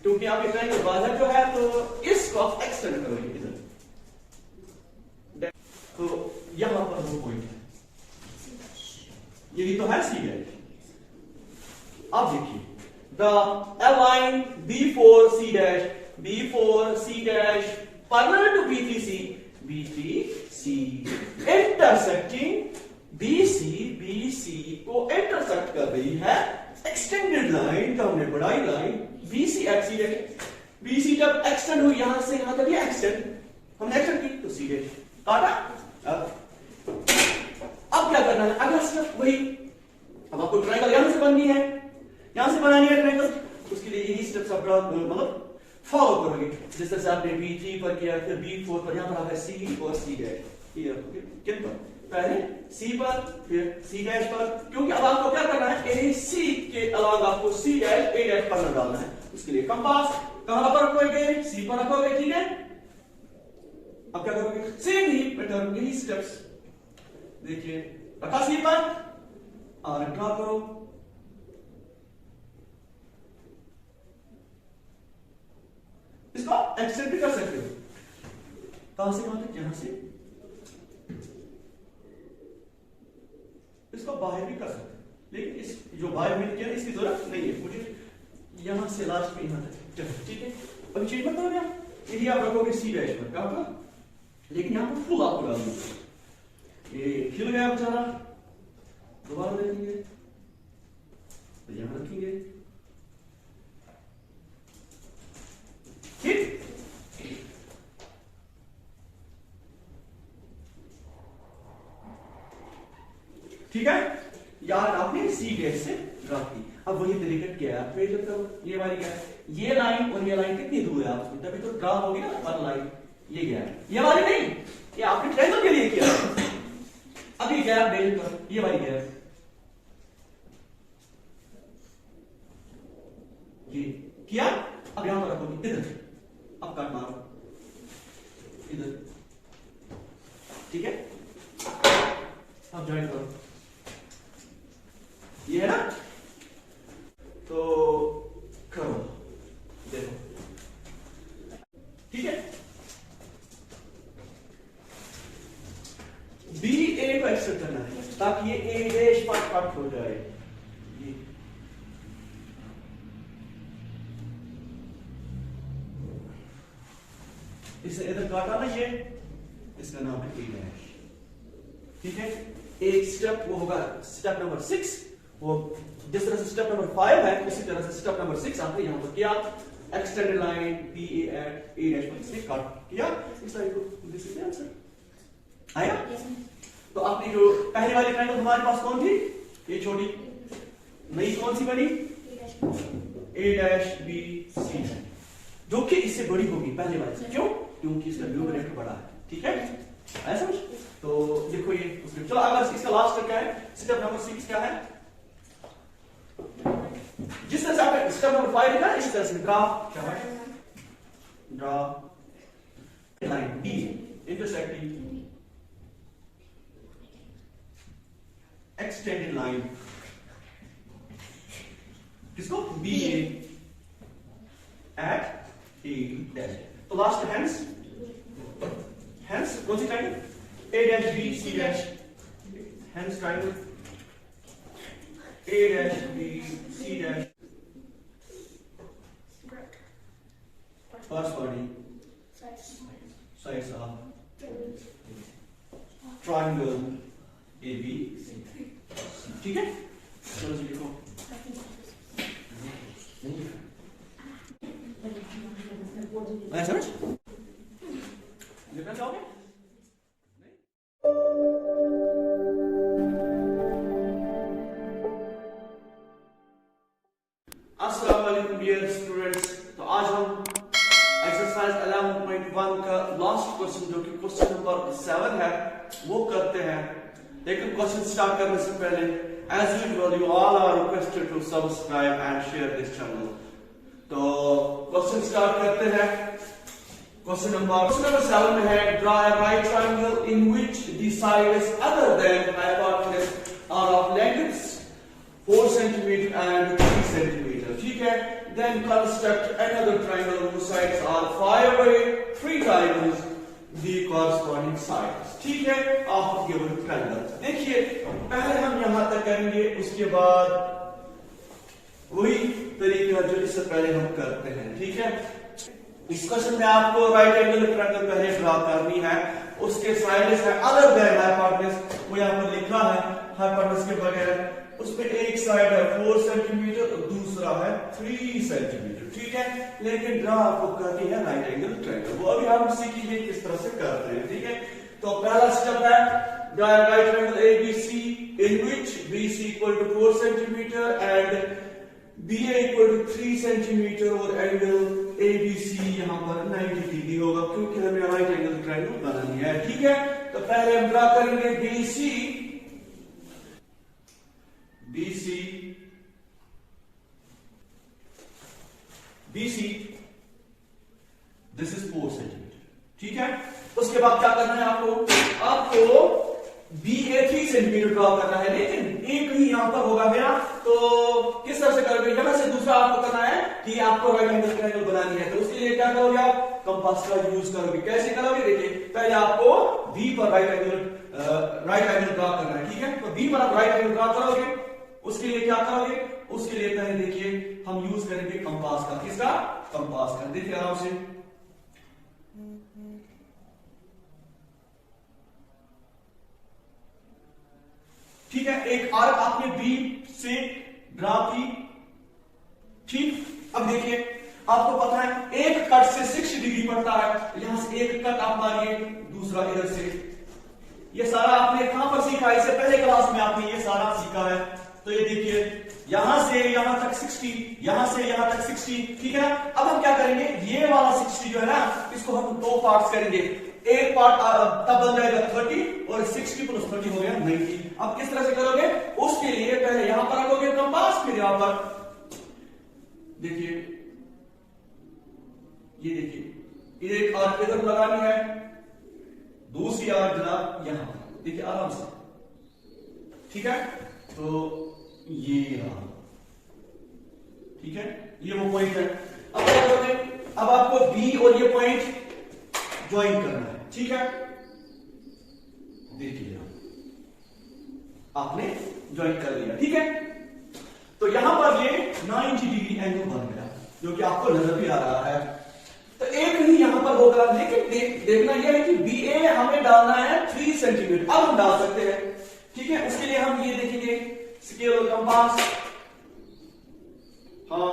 क्योंकि आप ट्रायंगल बाहर जो है तो इसको आप एक्सटेंड करोगे इधर, तो यहां पर वो पॉइंट है, यही तो है सी डैश। अब देखिए the line B4C dash, B4C dash parallel to B3C, B3C intersecting BC को इंटरसेक्ट कर रही है एक्सटेंडेड लाइन, तो हमने बढ़ाई लाइन BC एक्सी डैश। BC जब एक्सटेंड हुई यहां से यहां तक, ये एक्सटेंड हमने एक्सटेंड की तो सी डैश काटा। अब क्या करना है, अगला स्टेप वही, अब आपको ट्रायंगल यहां से बननी है, यहां से बनानी है ट्रायंगल, उसके लिए यही स्टेप्स आप मतलब फॉलो करोगे। जिस तरह से आपने B3 पर किया, फिर B4 पर, यहां पर आपका C और C डैश, ये रखोगे किन पर, पहले C पर फिर C डैश पर, क्योंकि अब आपको क्या करना है, AC के अलावा आपको C डैश A डैश पर डालना है। उसके लिए कंपास कहां पर रखोगे, C पर रखोगे, ठीक है। अब क्या करोगे, सेम ही पैटर्न, यही स्टेप्स देखिए, रखा C पर और ड्रा करो, इसको एक्सटेंड भी कर सकते हो, कहां से कहां तक, यहां से इसको बाहर भी कर सकते हो, लेकिन इस जो बाहर में किया इसकी जरूरत नहीं है मुझे, यहां से लास्ट में यहां तक, चलो ठीक है। अभी चेंज मत करो, यही आप रखोगे C डैश पर, क्या होगा, लेकिन यहां पर फुल आपको डालना है। ये खिल गया बेचारा, दोबारा देखेंगे तो यहां रखेंगे, ठीक, ठीक है। यार आपने C डैश से ड्रा की, अब वही तरीका क्या है, फिर जब ये वाली क्या है, ये लाइन और ये लाइन कितनी दूर है आपकी, तभी तो ड्रा होगी ना पर लाइन, ये क्या है, ये वाली नहीं, ये आपने ट्रायंगल के लिए किया, अभी गैप डेल पर, ये वाली गैप, ये किया, अब यहां पर रखोगे इधर, अब कट मारो इधर, ठीक है। अब ज्वाइन करो, ये है ना, तो करो, देखो, ठीक है। BA को एक्सटेंड करना है ताकि ये A डैश पर कट हो जाए, ये इसे इधर काटा ना, ये इसका नाम है A डैश, ठीक है। एक स्टेप वो होगा स्टेप नंबर 6, वो जिस तरह से स्टेप नंबर 5 है उसी तरह से स्टेप नंबर 6 आपने यहां पर किया, extended line BA at A dash पर से कट किया, इस लाइन को, दिस इज द आंसर आया। तो आपने जो पहले वाली ट्रायंगल हमारे पास कौन थी, ये छोटी, नई कौन सी बनी, A डैश B C, जो कि इससे बड़ी होगी पहले वाले से, क्यों, क्योंकि इसका न्यूमरेटर बड़ा है, ठीक है, ऐसा समझ। तो देखो ये, चलो अगर इसका लास्ट स्टेप क्या है, स्टेप नंबर 6 क्या है, जिस तरह से आपने स्टेप नंबर 5 लिखा है इस तरह से ड्रा, क्या है, draw line B intersecting extended line, किसको, BA एट A डैश, तो लास्ट हैंस, हैंस कौन सी triangle, A dash B C dash, hence triangle A dash B C dash, first body sides of triangle ABC, ठीक है। चलो जी लिखो, मैं समझ लिखना चाहोगे, अस्सलाम वालेकुम 1 का लास्ट क्वेश्चन जो कि क्वेश्चन नंबर 7 है वो करते हैं। लेकिन क्वेश्चन स्टार्ट करने से पहले as usual you all are requested to subscribe and share this channel. तो क्वेश्चन स्टार्ट करते हैं। क्वेश्चन नंबर 7 में है draw a right triangle in which the sides other than hypotenuse are of length 4 cm and 3 cm। ठीक है। Then construct another triangle whose sides are 5 by 3 times the corresponding sides। ठीक है। आप given triangle देखिए, पहले हम यहां तक करेंगे, उसके बाद वही तरीका जो इससे पहले हम करते हैं। ठीक है। इस क्वेश्चन में आपको राइट एंगल ट्रायंगल पहले ड्रा करनी है, उसके साइड्स है अदर देन हाइपोटेनस, वो यहां पर लिखा है हाइपोटेनस के बगैर। उसमें एक साइड है 4 सेंटीमीटर और दूसरा है 3 सेंटीमीटर। ठीक है। लेकिन ड्रा आपको करनी है राइट एंगल ट्रायंगल, वो अभी हम सीखेंगे किस तरह से करते हैं। ठीक है। तो पहला स्टेप है draw right triangle ABC in which BC equal to 4 centimetre and BA equal to 3 centimetre और एंगल ABC यहां पर 90 डिग्री होगा, क्योंकि हमें राइट एंगल ट्रायंगल बनानी है। ठीक है। तो पहले हम ड्रा करेंगे BC दिस इज 4 सेंटीमीटर। ठीक है। उसके बाद क्या करना है आपको BA 3 सेंटीमीटर ड्रॉ करना है, लेकिन एक ही यहां पर होगा मेरा, तो किस तरह से करोगे, यहां से दूसरा आपको करना है कि आपको राइट एंगल ट्रायंगल बनानी है। तो उसके लिए क्या करोगे, आप कंपास का यूज करोगे। कैसे करोगे, देखिए पहले आपको B पर राइट एंगल ड्रॉ करना है। ठीक है। तो B पर आप राइट एंगल ड्रॉ करोगे, उसके लिए क्या करोगे, उसके लिए पहले देखिए हम यूज करेंगे कंपास का। किसका, कंपास का। देखिए आराम से, ठीक है। एक आर्क आपने बी से ड्रा की। ठीक। अब देखिए आपको पता है एक कट से 60 डिग्री पड़ता है, यहां से एक कट आप मारिए, दूसरा इधर से। ये सारा आपने कहां पर सीखा, इससे पहले क्लास में आपने ये सारा सीखा है। तो ये देखिए यहां से यहां तक 60, यहां से यहां तक 60। ठीक है ना। अब हम क्या करेंगे, ये वाला 60 जो है ना, इसको हम 2 पार्ट्स करेंगे। एक पार्ट तब बन जाएगा 30 और 60 प्लस 30 हो गया 90। अब किस तरह से करोगे, उसके लिए पहले यहां पर रखोगे कंपास, फिर यहां पर देखिए, ये देखिए एक आर्क इधर लगानी है, दूसरी आर्क जनाब यहां। देखिए आराम से। ठीक है। तो ये रहा। ठीक है। ये वो पॉइंट है। अब क्या करोगे, अब आपको बी और ये पॉइंट ज्वाइन करना है। ठीक है। देखिए आपने ज्वाइन कर लिया। ठीक है। तो यहां पर ये 90 डिग्री एंगल बन गया, जो कि आपको नजर भी आ रहा है। तो एक ही यहां पर होगा, लेकिन देखना यह है कि BA हमें डालना है 3 सेंटीमीटर। अब हम डाल सकते हैं। ठीक है। उसके लिए हम ये देखेंगे स्केल और कंपास। हाँ,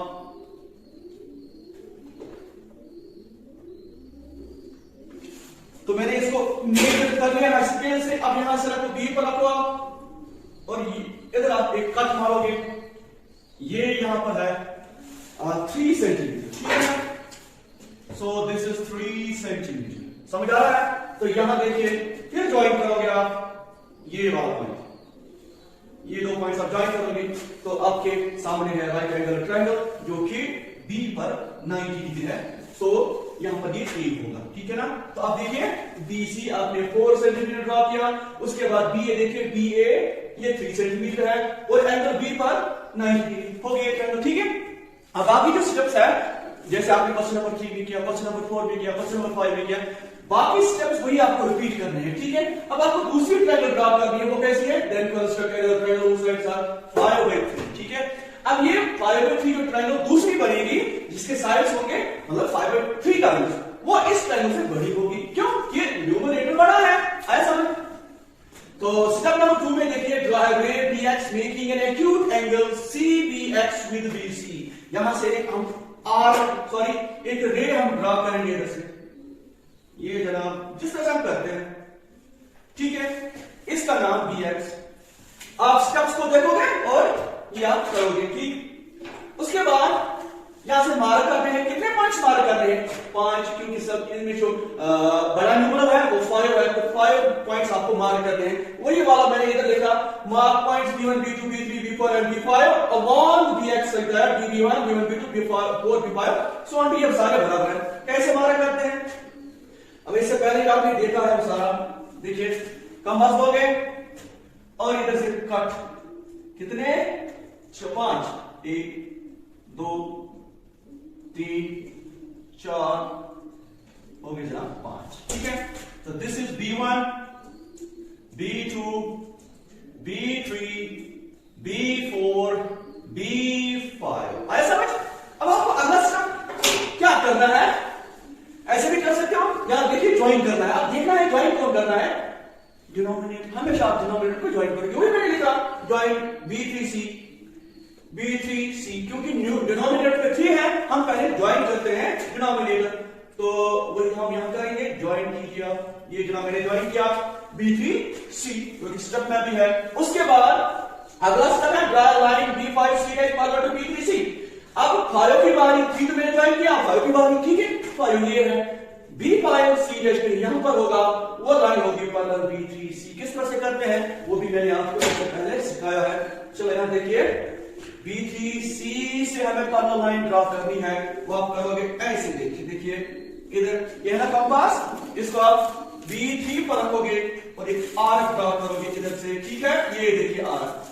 तो मैंने इसको मेजर कर लिया ना स्केल से। अब यहां से रखो, B पर रखो आप, और इधर आप एक कट मारोगे। ये यहां पर है 3 सेंटीमीटर। ठीक है। So this is 3 centimetre. समझ आ रहा है। तो यहां देखिए, फिर ज्वाइन करोगे आप ये वाला पॉइंट, ये 2 पॉइंट्स आप ज्वाइन करोगे, तो आपके सामने है राइट एंगल ट्रायंगल, जो कि B पर 90 डिग्री है। सो यहां पर ये 1 होगा। ठीक है ना। तो आप देखिए BC आपने 4 सेंटीमीटर ड्रॉ किया, उसके बाद BA देखिए, BA ये 3 सेंटीमीटर है और एंगल B पर 90 डिग्री हो गया ट्रायंगल। ठीक है। अब बाकी जो स्टेप्स है, जैसे आपने क्वेश्चन नंबर 3 में किया, क्वेश्चन नंबर 4 में किया, क्वेश्चन नंबर 5 में किया, बाकी स्टेप्स वही आपको रिपीट करने हैं। ठीक है। अब आपको दूसरी ट्रायंगल ड्रा करनी है, वो कैसी है, then construct a triangle whose sides are 5 by 3। ठीक है। अब ये 5 by 3 जो ट्रायंगल दूसरी बनेगी, जिसके साइड्स होंगे मतलब 5 by 3 टाइम्स, वो इस ट्रायंगल से बड़ी होगी। क्यों, ये न्यूमरेटर बड़ा है, आया समझ। तो स्टेप नंबर 2 में देखिए ड्रा रे BX making an acute angle CBX with BC। यहां से हम एक रे हम ड्रा करेंगे इधर से, ये जनाब जिस तरह से हम करते हैं। ठीक है। इसका नाम BX। आप स्टेप्स को देखोगे और ये आप करोगे। ठीक। उसके बाद यहां से मार्क कर रहे हैं, कितने पॉइंट्स मार्क कर रहे हैं? 5, क्योंकि सब इनमें जो बड़ा न्यूमरल है वो 5 है, तो 5 पॉइंट्स आपको मार्क करने हैं। वही वाला मैंने इधर लिखा, mark points B1 B2 B3 B4 and B5 along Bx like that, B1 B1 B2 B4 B5 so on, ये सारे बराबर है। कैसे मार्क करते हैं? अब इससे पहले आपने देखा है वो सारा, देखिए कंपास लोगे और इधर से कट, कितने? 5, 1 2 3 4 हो गए जनाब 5, ठीक है। तो this is B1 B2 B3 B4 B5, आया समझ? अब आपको अगला स्टेप क्या करना है? ऐसे भी कर सकते हो, यहां देखिए ज्वाइन करना है, आप देखना है ज्वाइन कौन करना है? डिनोमिनेटर, हमेशा आप डिनोमिनेटर को ज्वाइन करोगे। वही मैंने लिखा ज्वाइन B3C B3C, क्योंकि न्यू डिनोमिनेटर पे 3 है, हम पहले ज्वाइन करते हैं डिनोमिनेटर, तो वही हम यहां करेंगे, ज्वाइन कीजिए। ये जो मैंने ज्वाइन किया B3C, तो स्टेप में भी है। उसके बाद अगला स्टेप है draw line B5C parallel to B3C। अब 5 की बारी, 3 तो मैंने ज्वाइन किया, 5 की बारी, ठीक है, 5 ये है, B5C यहां पर होगा, वो लाइन होगी पैरेलल B3C। किस तरह से करते हैं वो भी मैंने आपको पहले सिखाया है। चलो यहां देखिए, B3C से हमें पैरेलल लाइन ड्रा करनी है, वो आप करोगे ऐसे, देखिए इधर ये है ना कंपास, इसको आप B3 पर रखोगे और एक आर्क ड्रा करोगे इधर से, ठीक है, ये देखिए आर्क,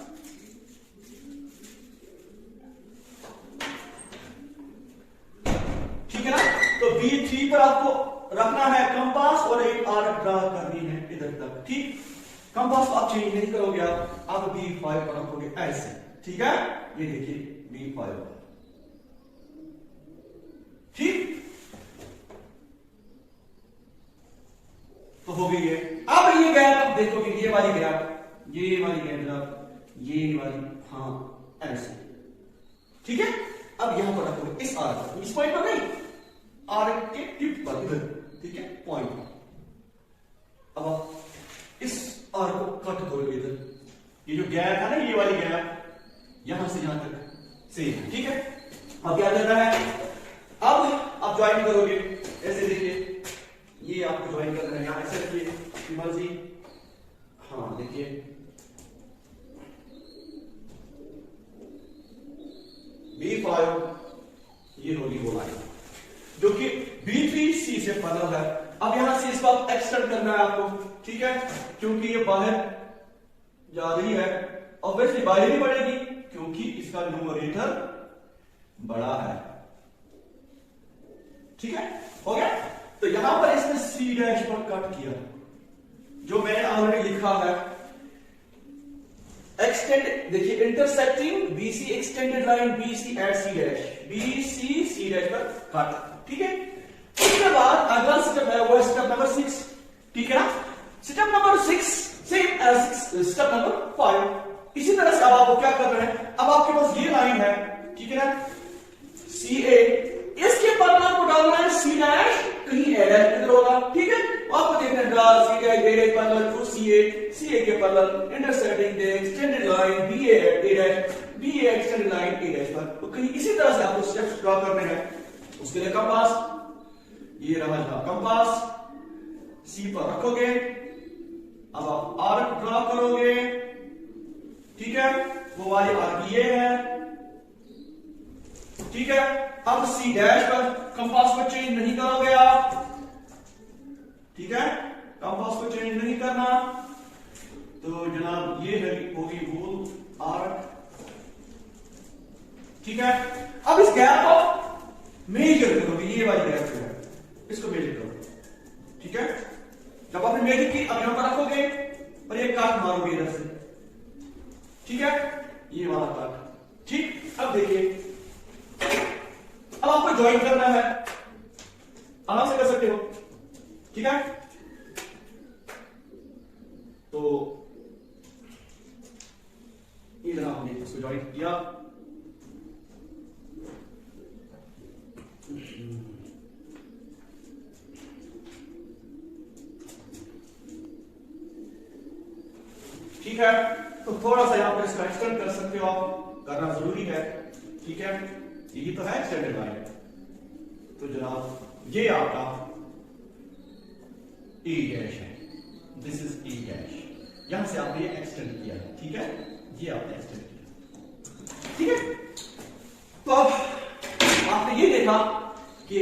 ठीक है ना। तो B3 पर आपको रखना है कंपास और एक आर्क ड्रा करनी है इधर तक, ठीक। कंपास को आप चेंज नहीं करोगे, आप B5 पर रखोगे ऐसे, ठीक है, ये देखिए B5, ठीक, तो हो गई है। अब ये गैप आप देखोगे, ये वाली गैप, ये वाली गैप जनाब, ये वाली, हाँ ऐसे, ठीक है। अब यहां पर रखोगे इस आर्क, इस पॉइंट पर नहीं, आर्क के टिप पर इधर, ठीक है, पॉइंट। अब आप इस आर्क को कट करोगे इधर, ये जो गैप है ना, ये वाली गैप यहां से यहां तक सेम, ठीक है। अब क्या करना है? अब आप ज्वाइन करोगे ऐसे, देखिए ये आपको ज्वाइन करना है, यहां ऐसे रखिए अपनी मर्जी, हाँ देखिए B5, ये होगी वो लाइन जो कि B3C से पैरेलल है। अब यहां से इसको आप एक्सटेंड करना है आपको, ठीक है, क्योंकि ये बाहर जा रही है, ऑब्वियसली बाहर ही बढ़ेगी क्योंकि इसका न्यूमरेटर बड़ा है, ठीक है, हो गया। तो यहां पर इसने C' पर कट किया, जो मैंने ऑलरेडी लिखा है, एक्सटेंड, देखिए intersecting BC extended line BC at C', BC C' पर कट, ठीक है। उसके बाद अगला स्टेप है वो स्टेप नंबर 6, ठीक है ना। Step number 6 same as step number 5। इसी तरह से अब आपको क्या करना है, अब आपके पास ये लाइन है, ठीक है ना, CA, इसके पैरेलल को डालना है C', कहीं A' इधर होगा, ठीक है। आपको देखना है draw C' A' parallel to CA, CA के parallel intersecting the extended line BA at A', BA extended line A' पर, तो कहीं इसी तरह से आपको स्टेप्स ड्रा करने हैं। उसके लिए कंपास, ये रहा कंपास, C पर रखोगे, अब आप आर्क ड्रा करोगे, ठीक है, वो वाली आर्क ये है, ठीक है। अब C' पर कंपास को चेंज नहीं करोगे आप, ठीक है, कंपास को चेंज नहीं करना, तो जनाब ये होगी वो आर्क, ठीक है। अब इस गैप को मेजर करोगे, ये वाली गैप है, इसको मेजर करो, ठीक है। जब आपने मेजर की, अब यहां पर रखोगे और ये काट मारोगे इधर से, ठीक है, ये वाला काट, ठीक। अब देखिए, अब आपको ज्वाइन करना है, आराम से कर सकते हो, ठीक है। तो इधर आपने इसको ज्वाइन किया, ठीक है। तो थोड़ा सा यहां पर इसका एक्सटेंड कर सकते हो आप, करना जरूरी है, ठीक है। यही तो है एक्सटेंडेड लाइन। तो जनाब ये आपका E डैश है, दिस इज E डैश, यहां से आपने ये एक्सटेंड किया है, ठीक है, ये आपने एक्सटेंड किया, ठीक है। तो अब आपने ये देखा कि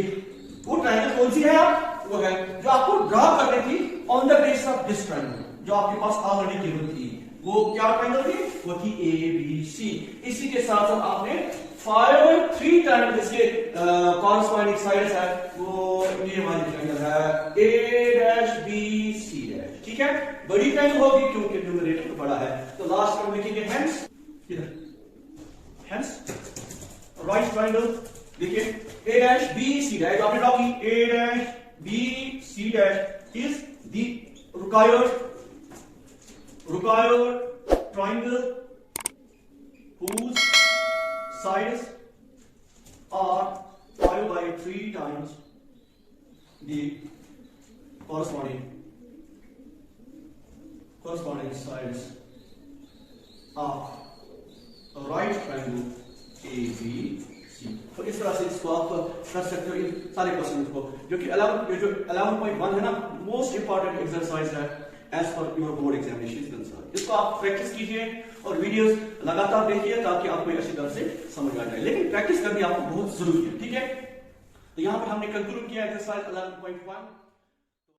वो ट्रायंगल कौन सी है, आप वो है जो आपको ड्रॉ करनी थी on the base of this triangle, जो आपके पास ऑलरेडी गिवन थी। वो क्या ट्रायंगल थी, वो थी ABC। इसी के साथ साथ आपने 5 और 3 ट्रायंगल्स के कॉरस्पॉन्डिंग साइड्स है, वो ये वाली ट्रायंगल है A-BC डैश, ठीक है। बड़ी ट्रायंगल होगी क्योंकि न्यूमरेटर बड़ा है, तो लास्ट में लिखेंगे हेंस, इधर हेंस राइट ट्रायंगल, देखिए A-BC डैश आपने ड्रॉ की, A-BC dash is the required triangle whose sides are 5 by 3 times the corresponding sides of a right triangle ABC। तो इस तरह से इसको आप कर सकते हो इन सारे क्वेश्चन को, जो कि 11.1 है ना, मोस्ट इंपॉर्टेंट एक्सरसाइज है as per your board examination. इसको आप प्रैक्टिस कीजिए और वीडियोस लगातार देखिए ताकि आपको अच्छी तरह से समझ आ जाए, लेकिन प्रैक्टिस करनी आपको बहुत जरूरी है, ठीक है। तो यहां पर हमने कंक्लूड किया एक्सरसाइज 11.1।